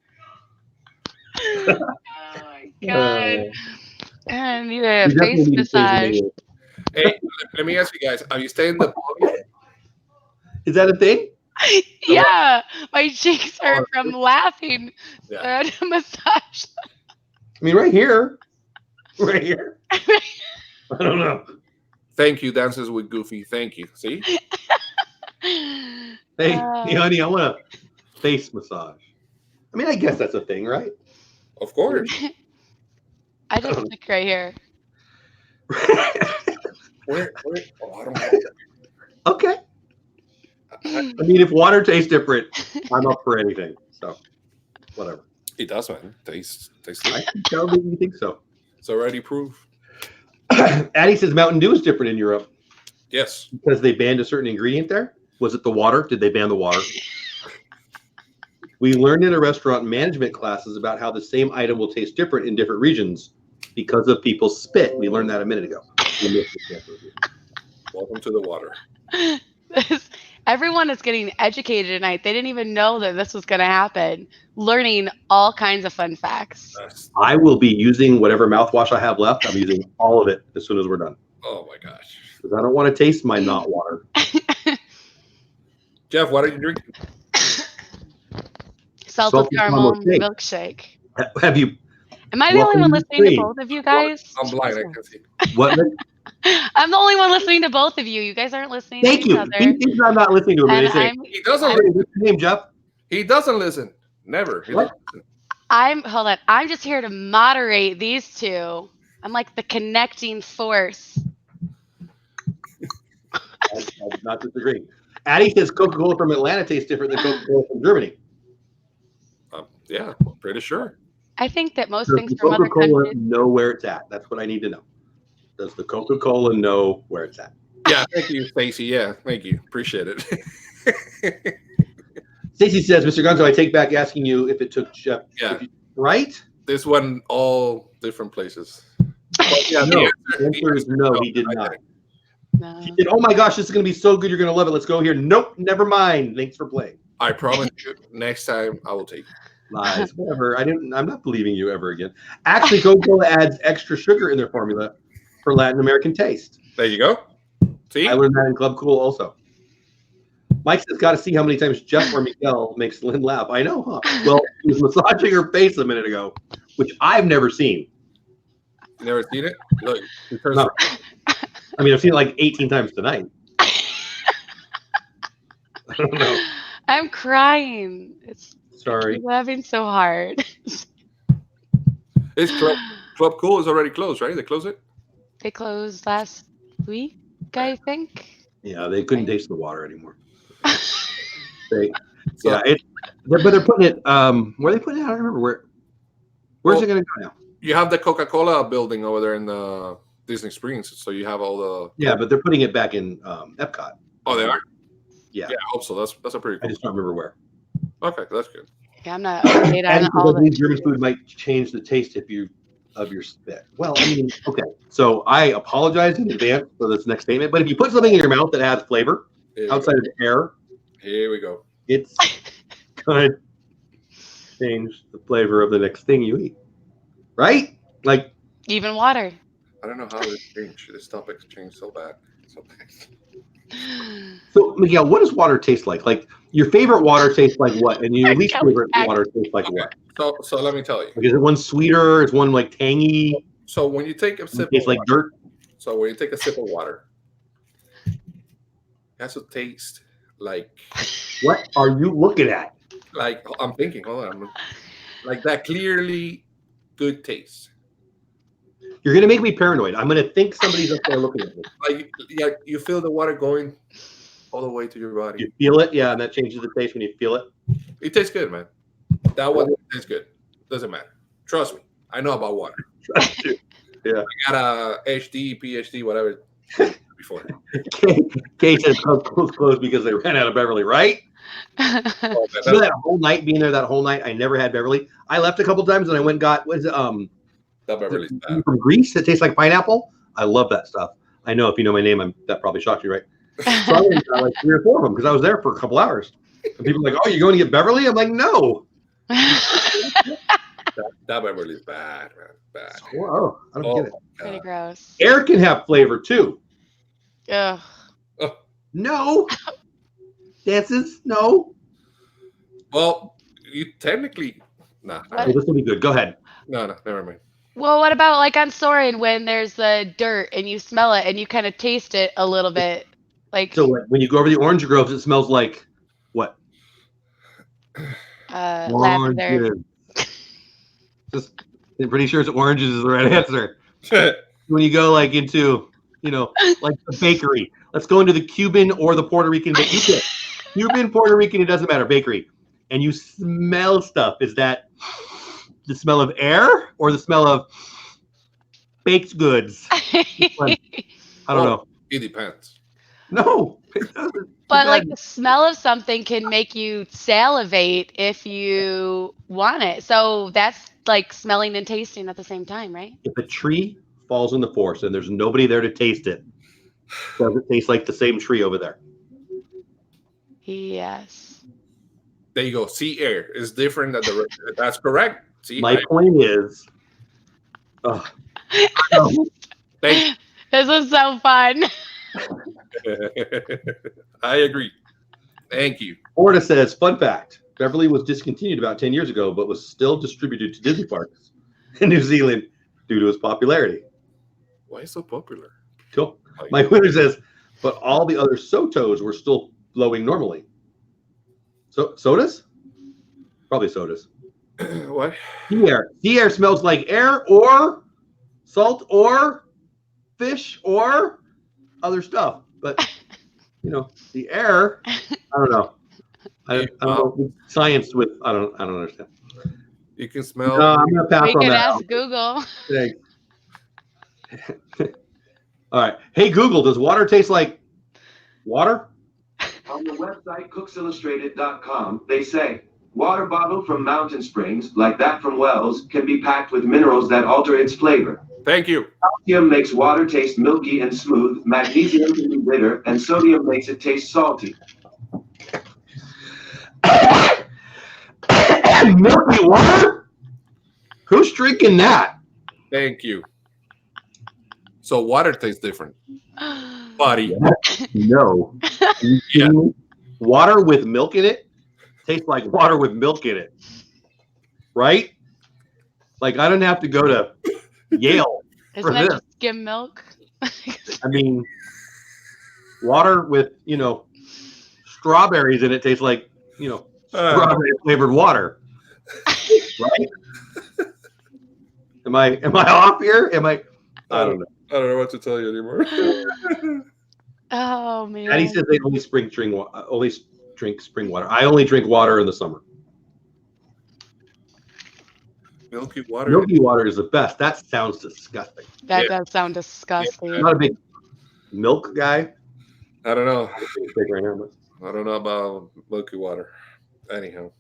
Oh my God. I need a We definitely face need to change the massage. name. Hey, let me ask you guys, are you staying the Is that a thing? Yeah, my cheeks hurt from laughing. Yeah. I had a massage. I mean, right here. Right here. I don't know. Thank you, Dances with Goofy. Thank you. See? Hey, honey, I want a face massage. I mean, I guess that's a thing, right? Of course. I just stick right here. Where? Oh, I don't know. Okay. I mean, if water tastes different, I'm up for anything. So, whatever. It does, man. Tastes I good. can tell that you think so. It's already proof. Addie says Mountain Dew is different in Europe Yes. because they banned a certain ingredient there. Was it the water? Did they ban the water? We learned in a restaurant management classes about how the same item will taste different in different regions because of people's spit. We learned that a minute ago. Welcome to the water. Everyone is getting educated tonight. They didn't even know that this was going to happen. Learning all kinds of fun facts. I will be using whatever mouthwash I have left. I'm using all of it as soon as we're done. Oh my gosh. Because I don't want to taste my not water. Jeff, what are you drinking? Salted caramel milkshake. Have you? Am I the only one listening to both of you guys? I'm blind. I can see. What? I'm the only one listening to both of you. You guys aren't listening Thank to you. each other. He thinks I'm not listening to him. And He doesn't Hey, listen. what's your name, Jeff? He doesn't listen. Never. He What? doesn't listen. hold on. I'm just here to moderate these two. I'm like the connecting force. I'm not disagreeing. Addie says Coca-Cola from Atlanta tastes different than Coca-Cola from Germany. Yeah, pretty sure. I think that most Does things the from other Coca-Cola countries. know where it's at? That's what I need to know. Does the Coca-Cola know where it's at? Yeah, thank you, Stacey. Yeah, thank you. Appreciate it. Stacey says, Mr. Gonzo, I take back asking you if it took Jeff. Yeah. Right? This one, all different places. But yeah, No. the answer is no, he did I not. didn't. No. He said, oh my gosh, this is going to be so good. You're going to love it. Let's go here. Nope, never mind. Thanks for playing. I promise you, next time I will take it. Lies. Whatever. I'm not believing you ever again. Actually, Coca-Cola adds extra sugar in their formula for Latin American taste. There you go. See? I learned that in Club Cool also. Mike says, got to see how many times Jeff or Miguel makes Lynn laugh. I know, huh? Well, he was massaging her face a minute ago, which I've never seen. You never seen it? Look, it turns No. I mean, I've seen it like 18 times tonight. I don't know. I'm crying. Sorry. I'm laughing so hard. It's Club Cool is already closed, right? They closed it? They closed last week, I think. Yeah, they couldn't taste the water anymore. So- But they're putting it. Where are they putting it? I don't remember where. Where's it going to go now? You have the Coca-Cola building over there in the Disney Springs, so you have all the. Yeah, but they're putting it back in Epcot. Oh, they are. Yeah. Yeah, I hope so. That's a pretty I cool. just don't remember where. Okay, that's good. Yeah, I'm not up to date on And all the. German food might change the taste of your spit. Well, I mean, okay. So I apologize in advance for this next statement. But if you put something in your mouth that has flavor Here we outside go. of air, Here we go. it's gonna change the flavor of the next thing you eat, right? Like, Even water. I don't know how this changed. This topic changed so bad. So bad. so Miguel, what does water taste like? Like your favorite water tastes like what, and your least favorite water tastes like what? So let me tell you. Like, is it one sweeter? Is one like tangy? So when you take a It sip, tastes of like water, dirt. so when you take a sip of water, it has to taste like What are you looking at? I'm thinking. Hold on, like that clearly good taste. You're gonna make me paranoid. I'm gonna think somebody's up there looking at me. Like yeah, you feel the water going all the way to your body. You feel it, yeah, and that changes the taste when you feel it. It tastes good, man. That one tastes good. Doesn't matter. Trust me. I know about water. Yeah. I got a HD, PhD, whatever before. Kay says closed because they ran out of Beverly, right? Oh, You know that whole night being there, that whole night, I never had Beverly. I left a couple times and I went and got what is it? that Beverly's bad. From Greece. It tastes like pineapple. I love that stuff. I know if you know my name, that probably shocked you, right? So I went and got like 3 or 4 of them because I was there for a couple hours. And people are like, "Oh, you're going to get Beverly?" I'm like, "No." That Beverly's bad, man. Bad. Oh, I don't get it. Pretty gross. Air can have flavor too. Ugh. No. Dances? No. Well, you technically, nah. Oh, this will be good. Go ahead. No, never mind. Well, what about like on Soarin' when there's the dirt and you smell it and you kind of taste it a little bit? Like So when you go over the orange groves, it smells like what? lavender. Oranges. Just, I'm pretty sure it's oranges is the right answer. When you go like into, like the bakery, let's go into the Cuban or the Puerto Rican bakery. Cuban, Puerto Rican, it doesn't matter, bakery. And you smell stuff. Is that the smell of air or the smell of baked goods? I don't know. It depends. No, it doesn't. But like the smell of something can make you salivate if you want it. So that's like smelling and tasting at the same time, right? If a tree falls in the forest and there's nobody there to taste it, does it taste like the same tree over there? Yes. There you go. Sea air is different than the. That's correct. See, My point is, thank This was so fun. I agree. Thank you. Florida says, fun fact, Beverly was discontinued about 10 years ago, but was still distributed to Disney parks in New Zealand due to its popularity. Why is it so popular? Cool. My winner says, but all the other Sotos were still flowing normally. So sodas? Probably sodas. What? Sea air. Sea air smells like air or salt or fish or other stuff. But, the air, I don't know. I don't know. Science with, I don't understand. You can smell. No, I'm going to pass We on could that. ask Google. Thanks. All right. Hey, Google, does water taste like water? On the website cooksillustrated.com, they say, water bottled from mountain springs, like that from wells, can be packed with minerals that alter its flavor. Thank you. Calcium makes water taste milky and smooth, magnesium can be bitter, and sodium makes it taste salty. Milky water? Who's drinking that? Thank you. So water tastes different, buddy. No. Yeah. Water with milk in it tastes like water with milk in it. Right? Like I don't have to go to Yale. Isn't that just skim milk? I mean, water with, strawberries in it tastes like, strawberry flavored water. Right? Am I off here? I don't know. I don't know what to tell you anymore. Oh man. Daddy says they only drink spring water. I only drink water in the summer. Milky water. Milky water is the best. That sounds disgusting. That does sound disgusting. I'm not a big milk guy. I don't know. Right now, but I don't know about milky water. Anyhow.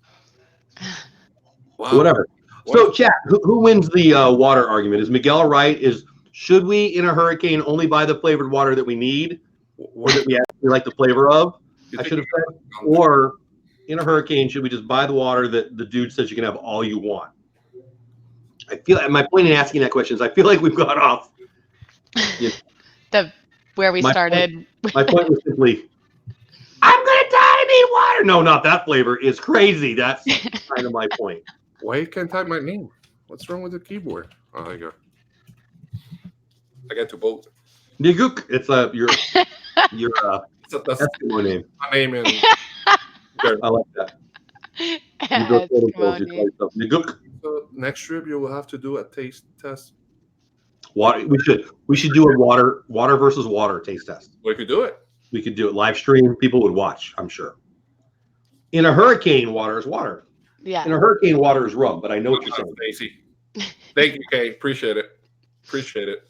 Wow. whatever. So, chat, who wins the water argument? Is Miguel right? Should we, in a hurricane, only buy the flavored water that we need or that we actually like the flavor of? I should have said. Or, in a hurricane, should we just buy the water that the dude says you can have all you want? I feel my point in asking that question is I feel like we've got off. Where we started. My point was simply, I'm going to die, I need water. No, not that flavor. Is crazy. That's kind of my point. Why you can't type my name? What's wrong with the keyboard? Oh, there you go. I got to vote. Niguk. It's your That's Eskimo name. my name. And I like that. Niguk. so next trip, you will have to do a taste test. Water. We should do a water versus water taste test. We could do it. We could do it live stream. People would watch, I'm sure. In a hurricane, water is water. Yeah. In a hurricane, water is rum. But I know what you're saying. Stacy. Thank you, Kay. Appreciate it. Appreciate it.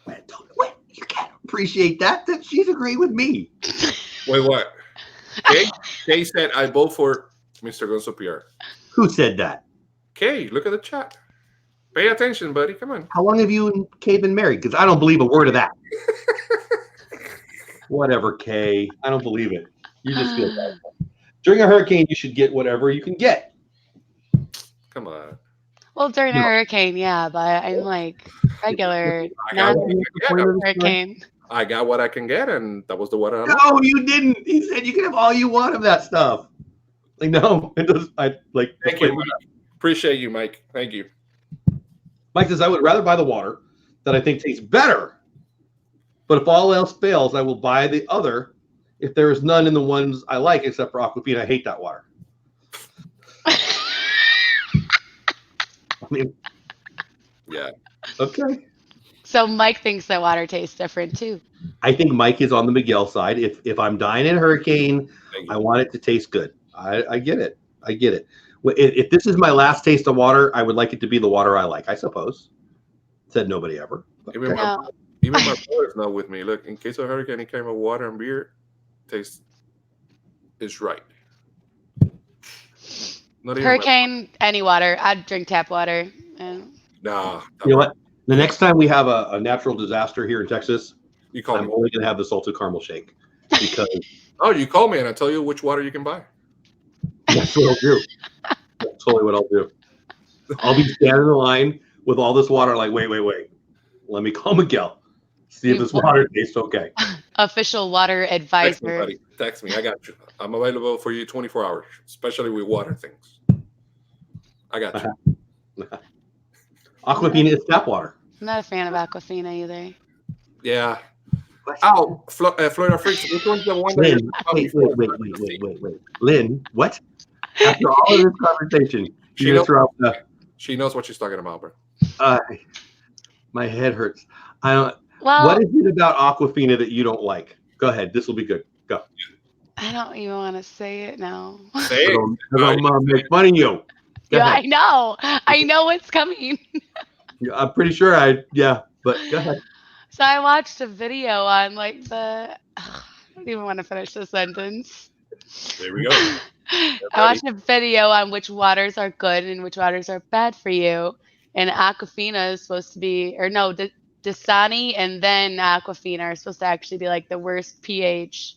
Wait, you can't appreciate that. That she's agreeing with me. Wait, what? Kay said I vote for MrGonzoPR. Who said that? Kay, look at the chat. Pay attention, buddy. Come on. How long have you and Kay been married? Because I don't believe a word of that. Whatever, Kay. I don't believe it. You just feel bad. During a hurricane, you should get whatever you can get. Come on. Well, during a hurricane, yeah, but I'm like regular, non-hurricane. I got what I can get, and that was the water. No, you didn't. He said you can have all you want of that stuff. Like, no, it does. Thank you, Mike. Appreciate you, Mike. Thank you. Mike says, I would rather buy the water that I think tastes better. But if all else fails, I will buy the other if there is none in the ones I like, except for Aquafina. I hate that water. I mean, Yeah. okay. So Mike thinks that water tastes different too. I think Mike is on the Miguel side. If I'm dying in a hurricane, I want it to taste good. I get it. I get it. If this is my last taste of water, I would like it to be the water I like, I suppose. Said nobody ever. Even my brother's not with me. Look, in case of hurricane, any kind of water and beer taste is right. Not even Hurricane, any water. I'd drink tap water. Nah. You know what? The next time we have a natural disaster here in Texas, You call I'm me. only going to have the salted caramel shake because Oh, you call me and I tell you which water you can buy. that's what I'll do. That's totally what I'll do. I'll be standing in the line with all this water, like, wait. Let me call Miguel. See if this water tastes okay. Official water advisor. Text me, buddy. Text me. I got you. I'm available for you 24 hours, especially with water things. I got you. Aquafina is tap water. I'm not a fan of Aquafina either. Yeah. Oh, Florida Freaks. Which one's the one Lynn, that wait. Lynn, what? After all of this conversation, She knows what she's talking about, bro. My head hurts. I don't. Well, What is it about Aquafina that you don't like? Go ahead. This will be good. Go. I don't even want to say it now. Say it. I'm gonna make fun of you. Go Yeah, ahead. I know what's coming. I'm pretty sure but go ahead. So I watched a video on like I don't even want to finish the sentence. There we go. I watched a video on which waters are good and which waters are bad for you. And Aquafina is supposed to be, or no, Dasani and then Aquafina are supposed to actually be like the worst pH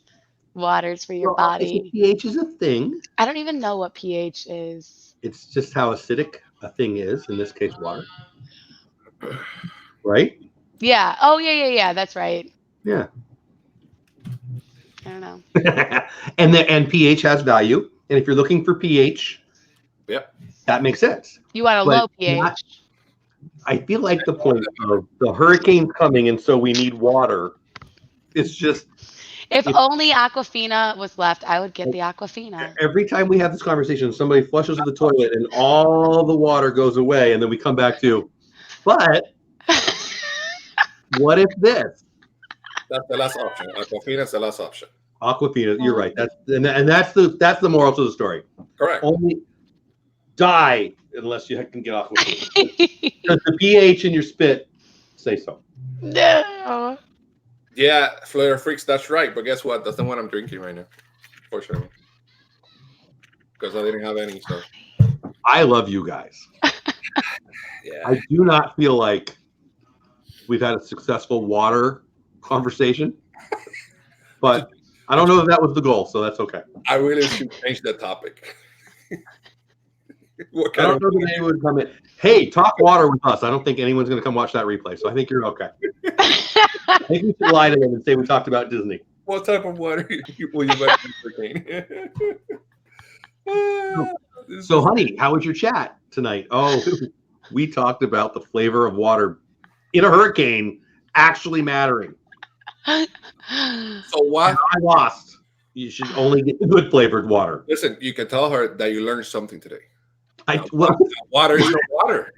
waters for your body. pH is a thing. I don't even know what pH is. It's just how acidic a thing is. In this case, water. Right? Yeah. Oh, yeah. That's right. Yeah. I don't know. and pH has value. And if you're looking for pH, Yep, that makes sense. You want a low pH. I feel like the point of the hurricane's coming, and so we need water. It's just If only Aquafina was left, I would get the Aquafina. every time we have this conversation, somebody flushes the toilet and all the water goes away, and then we come back to, but what if this? that's the last option. Aquafina is the last option. Aquafina, you're right. That's the moral to the story. Correct. Only die unless you can get Aquafina. Because the pH in your spit say so. No. Yeah, Florida Freaks, that's right. But guess what? That's the one I'm drinking right now. Fortunately. Because I didn't have any, so. I love you guys. Yeah. I do not feel like we've had a successful water conversation, but I don't know if that was the goal, so that's okay. I really should change the topic. What I kind don't know that anyone would come in. Hey, talk water with us. I don't think anyone's going to come watch that replay, so I think you're okay. I think we should lie to them and say we talked about Disney. What type of water will you buy for So, honey, how was your chat tonight? Oh, we talked about the flavor of water in a hurricane actually mattering. So what? I lost. You should only get the good flavored water. Listen, you can tell her that you learned something today. Water is no water.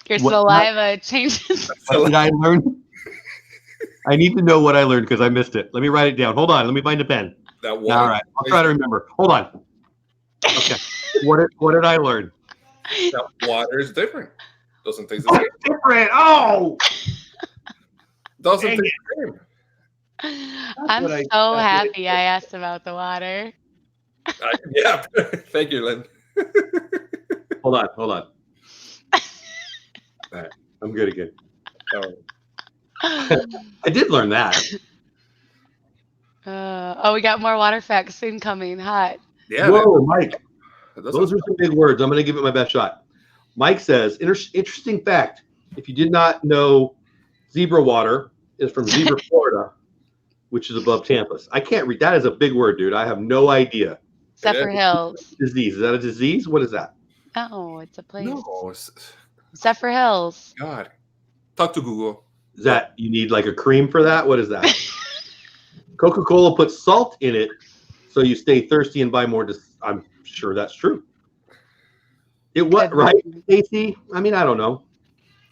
Your saliva changes. What did I learn? I need to know what I learned because I missed it. Let me write it down. Hold on. Let me find a pen. That water. All right. I'll try to remember. Hold on. Okay. What did I learn? That water is different. Doesn't taste the same. Different. Oh. Doesn't Dang taste the same. I'm so happy I asked about the water. Yeah. Thank you, Lynn. Hold on. All right. I'm good again. I did learn that. We got more water facts soon coming. Hot. Yeah. Whoa, Mike. Those are some big words. I'm going to give it my best shot. Mike says, interesting fact. If you did not know, zebra water is from Zebra, Florida, which is above Tampa. I can't read. That is a big word, dude. I have no idea. Zephyr Hills. Disease. Is that a disease? What is that? Oh, it's a place. No, Zephyr Hills. God, talk to Google. Is that you need like a cream for that? What is that? Coca-Cola puts salt in it so you stay thirsty and buy more. I'm sure that's true. It was right, Stacey? I mean, I don't know.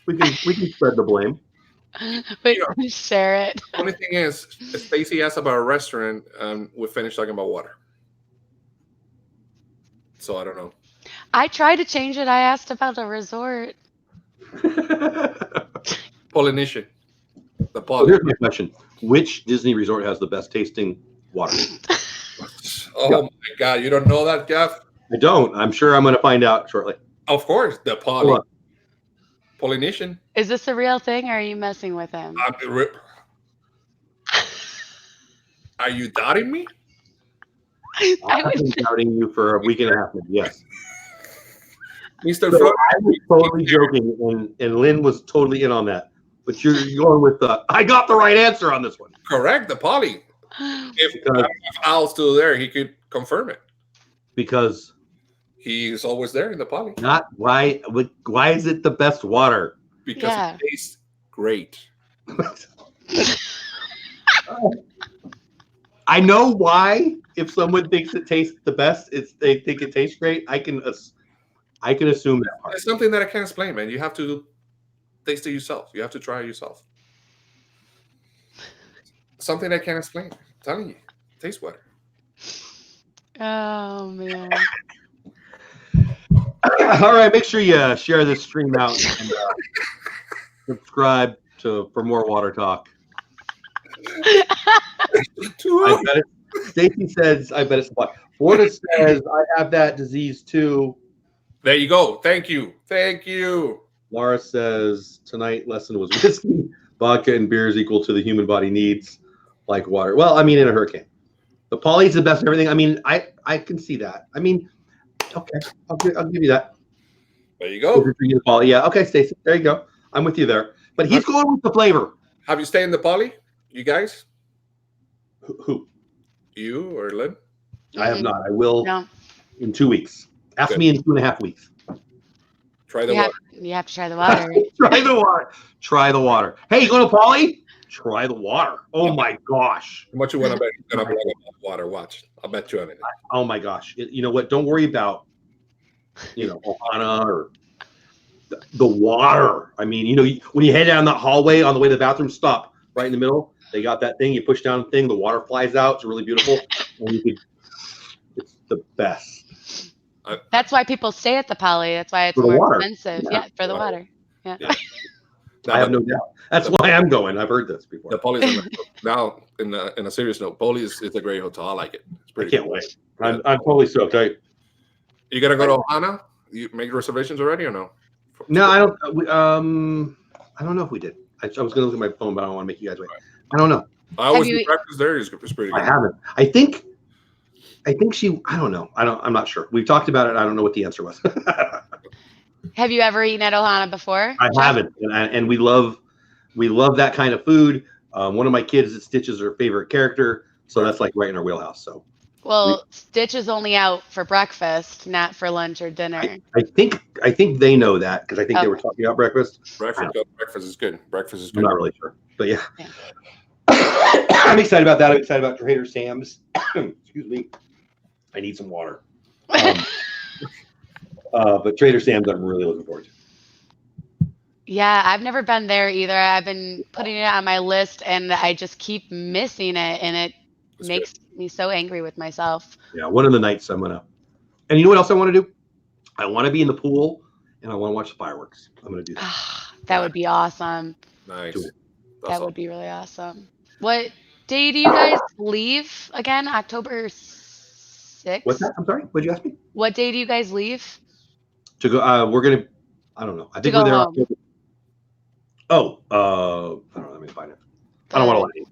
We can spread the blame. But share it. The only thing is, Stacey asked about a restaurant, and we finished talking about water. So I don't know. I tried to change it. I asked about a resort. Polynesian. The So poly. here's my question: which Disney resort has the best tasting water? Oh my God, you don't know that, Jeff? I don't. I'm sure I'm going to find out shortly. Of course, the poly. Polynesian. Is this a real thing, or are you messing with him? Are you doubting me? I've been doubting you for a week and a half. Yes. Mr. So Flo, I was totally joking, and Lynn was totally in on that. But you're going with I got the right answer on this one. correct, the poly. If Al's still there, he could confirm it. Because He's always there in the poly. not why is it the best water? Because Yeah. it tastes great. I know why. If someone thinks it tastes the best, they think it tastes great. I can assume that part. It's something that I can't explain, man. You have to taste it yourself. You have to try it yourself. Something I can't explain. I'm telling you, it tastes better. Oh man. All right, make sure you share this stream out and subscribe for more water talk. I bet it. Stacey says, "I bet it's what." Florida says, "I have that disease too." There you go. Thank you. Thank you. Laura says, "Tonight lesson was whiskey, vodka, and beer is equal to the human body needs, like water." Well, I mean, in a hurricane, the poly's the best of everything. I mean, I can see that. I mean, okay, I'll give you that. There you go. Poly, yeah, okay, Stacey, there you go. I'm with you there. But he's going with the flavor. Have you stayed in the poly? You guys? Who? You or Lynn? I have not. I will No. in 2 weeks. Ask Good. me in 2.5 weeks. Try the water. You have to try the water. Try the water. Try the water. Hey, you going to Poly? Try the water. Oh my gosh. How much you want to bet you're going to blog about water? Watch. I'll bet you on it. Oh my gosh. You know what? Don't worry about, Ohana or the water. I mean, when you head down that hallway on the way to the bathroom, stop right in the middle. They got that thing. You push down the thing. The water flies out. It's really beautiful. And it's the best. That's why people stay at the poly. That's why it's For the more water. expensive. Yeah. Yeah, for the water. Yeah. I have no doubt. That's why I'm going. I've heard this before. The poly now, in a serious note, poly is a great hotel. I like it. It's I pretty can't wait. I'm totally stoked. You gonna go to Ohana? You make reservations already or no? No, I don't. I don't know if we did. I was going to look at my phone, but I don't want to make you guys wait. I don't know. I always do breakfast there. It's pretty good. I haven't. I think she. I don't know. I'm not sure. We've talked about it. I don't know what the answer was. Have you ever eaten at Ohana before? I haven't, and we love that kind of food. One of my kids, Stitch, is her favorite character, so that's like right in our wheelhouse. So. Well, Stitch is only out for breakfast, not for lunch or dinner. I think they know that because I think they were talking about breakfast. Breakfast is good. Breakfast is good. I'm not really sure, but yeah. I'm excited about that. I'm excited about Trader Sam's. Excuse me. I need some water. But Trader Sam's, I'm really looking forward to. Yeah, I've never been there either. I've been putting it on my list, and I just keep missing it, and it makes me so angry with myself. Yeah, one of the nights I'm gonna. And you know what else I want to do? I want to be in the pool, and I want to watch the fireworks. I'm gonna do that. That would be awesome. Nice. That would be really awesome. What day do you guys leave again? October 6th? What's that? I'm sorry. What did you ask me? What day do you guys leave? To go. We're gonna. I don't know. I think we're there. October. Oh. I don't know. Let me find it. I don't want to lie to you.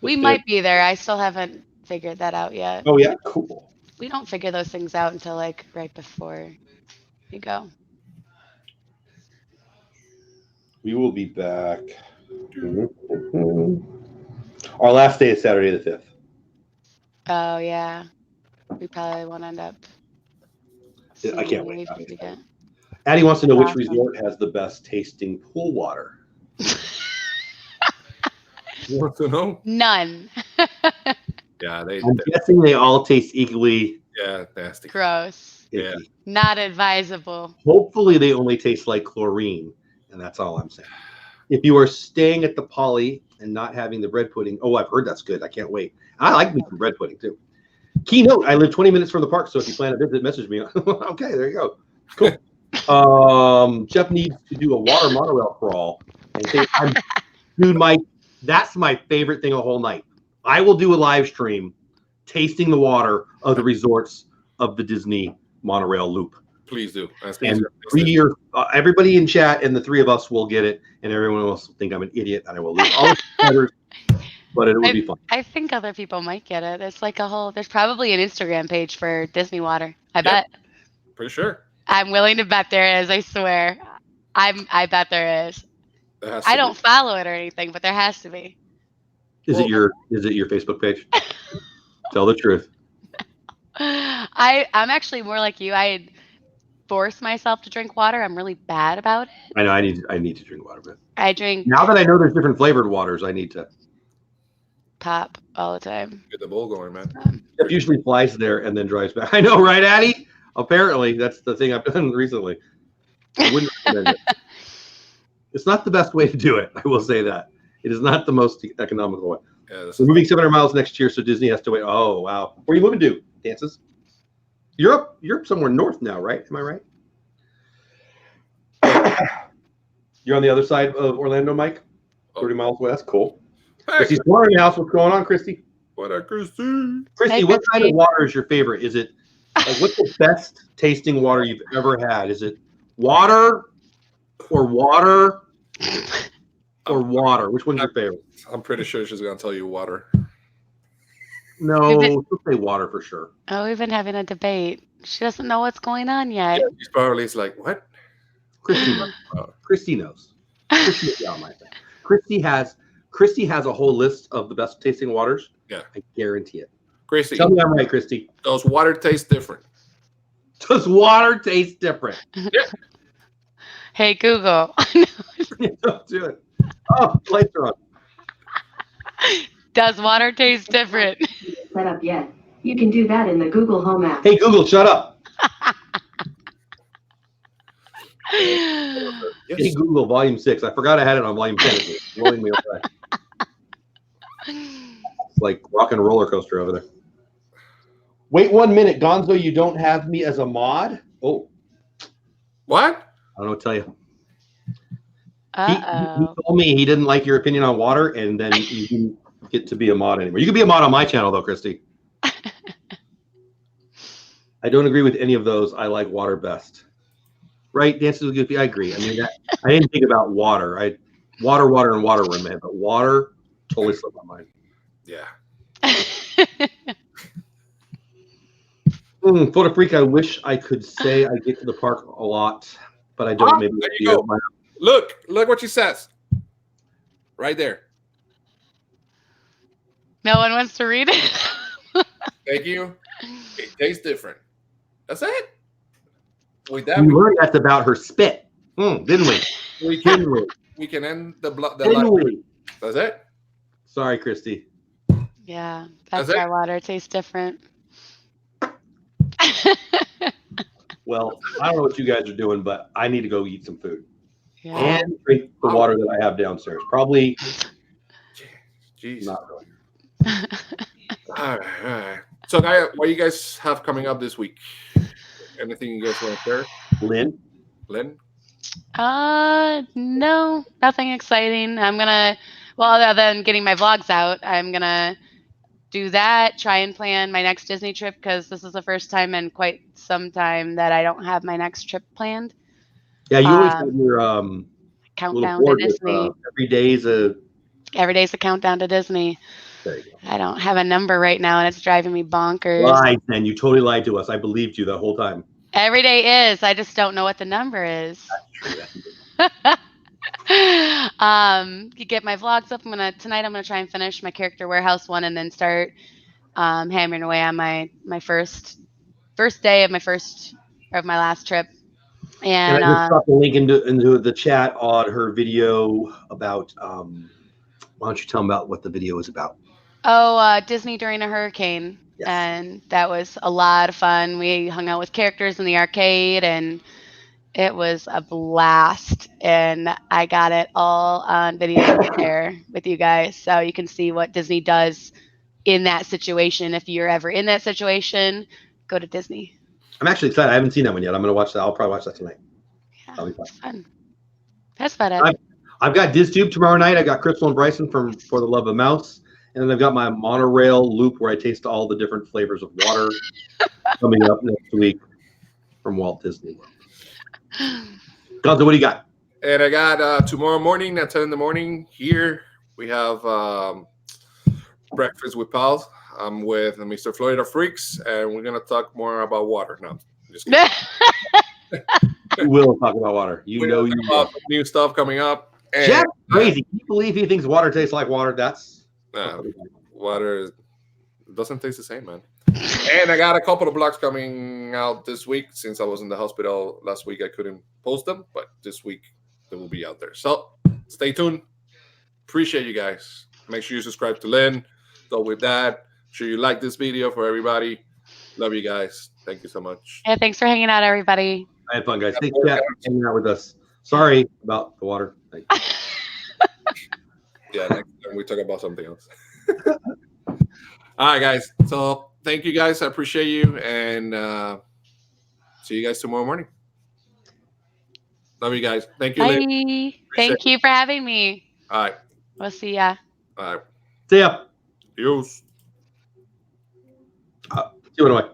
We might be there. I still haven't figured that out yet. Oh yeah, cool. We don't figure those things out until like right before you go. We will be back. Our last day is Saturday the 5th. Oh yeah, we probably won't end up. I can't wait. Addie wants to know which Awesome. resort has the best tasting pool water. You want to know? None. Yeah, I'm guessing they all taste equally nasty. Gross. icky. Yeah. Not advisable. Hopefully they only taste like chlorine, and that's all I'm saying. If you are staying at the Poly and not having the bread pudding, I've heard that's good. I can't wait. I like me some bread pudding too. Keynote, I live 20 minutes from the park, so if you plan a visit, message me. Okay, there you go. Cool. Jeff needs to do a water monorail crawl. And say, dude, Mike, that's my favorite thing a whole night. I will do a live stream tasting the water of the resorts of the Disney monorail loop. Please do. And everybody in chat and the three of us will get it, and everyone else will think I'm an idiot and I will lose all the letters, but it will be fun. I think other people might get it. It's like there's probably an Instagram page for Disney water. I bet. Pretty sure. I'm willing to bet there is. I swear. I bet there is. I don't follow it or anything, but there has to be. Is it your Facebook page? Tell the truth. I'm actually more like you. I force myself to drink water. I'm really bad about it. I know I need to drink water, but I drink now that I know there's different flavored waters, I need to pop all the time. Get the bowl going, man. Jeff usually flies there and then drives back. I know, right, Addie? Apparently, that's the thing I've done recently. I wouldn't recommend it. It's not the best way to do it. I will say that. It is not the most economical way. Yeah, We're moving 700 miles next year, so Disney has to wait. Oh, wow. Where are you moving to? Dances? You're up somewhere north now, right? Am I right? You're on the other side of Orlando, Mike? 30 miles away. That's cool. Hey, Christy's in the house. What's going on, Christy? what up, Christy? Christy, Hey, what kind Christy. of water is your favorite? Is it what's the best tasting water you've ever had? Is it water or water or water? Which one's your favorite? I'm pretty sure she's gonna tell you water. No, she'll say water for sure. Oh, we've been having a debate. She doesn't know what's going on yet. Yeah, she's probably like, what? Christy knows. Christy knows. Christy, yeah, my thing. Christy has a whole list of the best tasting waters. Yeah. I guarantee it. Christy, Tell me I'm right, Christy. does water taste different? Does water taste different? Hey, Google. Don't do it. Oh, lights are on. Does water taste different? Set up yet. You can do that in the Google Home app. Hey, Google, shut up. Yes. Hey, Google, volume 6. I forgot I had it on volume 10. It's blowing me away. It's like rock and roller coaster over there. Wait 1 minute, Gonzo. You don't have me as a mod? Oh, What? I don't know what to tell you. He Uh-oh. told me he didn't like your opinion on water, and then you didn't get to be a mod anymore. You can be a mod on my channel, though, Christy. I don't agree with any of those. I like water best. Right? Dances with Goofy. I agree. I mean, I didn't think about water. Water were in my head, but water totally slipped my mind. Yeah. Photo freak. I wish I could say I get to the park a lot, but I don't. Maybe there you go. Look what she says. Right there. No one wants to read it? Thank you. It tastes different. That's it. With that, We learned that's about her spit, didn't we? we Didn't can end the Didn't live. we? That's it. Sorry, Christy. Yeah, that's That's it? why water tastes different. Well, I don't know what you guys are doing, but I need to go eat some food Yeah. and drink the water that I have downstairs. Probably Jeez. not really. All right. So, guys, what do you guys have coming up this week? Anything you guys want to share? Lynn? Lynn? No, nothing exciting. Other than getting my vlogs out, I'm gonna do that, try and plan my next Disney trip, because this is the first time in quite some time that I don't have my next trip planned. Yeah, you always have your Countdown little to board with, Disney. every day's a. Every day's a countdown to Disney. There you go. I don't have a number right now, and it's driving me bonkers. Lied, then. You totally lied to us. I believed you the whole time. Every day is. I just don't know what the number is. You get my vlogs up. Tonight I'm gonna try and finish my Character Warehouse one, and then start hammering away on my first day of my last trip. And I just dropped a link into the chat on her video about. Why don't you tell them about what the video is about? Disney during a hurricane. Yes. And that was a lot of fun. We hung out with characters in the arcade, and it was a blast. And I got it all on video to share with you guys, so you can see what Disney does in that situation. If you're ever in that situation, go to Disney. I'm actually excited. I haven't seen that one yet. I'm going to watch that. I'll probably watch that tonight. Yeah, That'll be fun. it's fun. That's about it. I've got DizTube tomorrow night. I got Crystal and Bryson from For the Love of Mouse. And then I've got my monorail loop where I taste all the different flavors of water coming up next week from Walt Disney World. Gonzo, what do you got? And I got tomorrow morning at 10 in the morning here. We have breakfast with pals. I'm with Mr. Florida Freaks, and we're going to talk more about water. No, just kidding. We will talk about water. You know you will. New stuff coming up. And, Jack's crazy. Can you believe he thinks water tastes like water? That's water doesn't taste the same, man. And I got a couple of vlogs coming out this week. Since I was in the hospital last week, I couldn't post them, but this week they will be out there. So stay tuned. Appreciate you guys. Make sure you subscribe to Lynn, DoleWhipDad. Sure you like this video for everybody. Love you guys. Thank you so much. Yeah, thanks for hanging out, everybody. I had fun, guys. Thanks for hanging out with us. Sorry about the water. Yeah, next time we talk about something else. All right, guys. So thank you, guys. I appreciate you, and see you guys tomorrow morning. Love you guys. Thank you, Lynn. Bye. Thank you for having me. All right. We'll see ya. All right. See ya. Adios. See you anyway.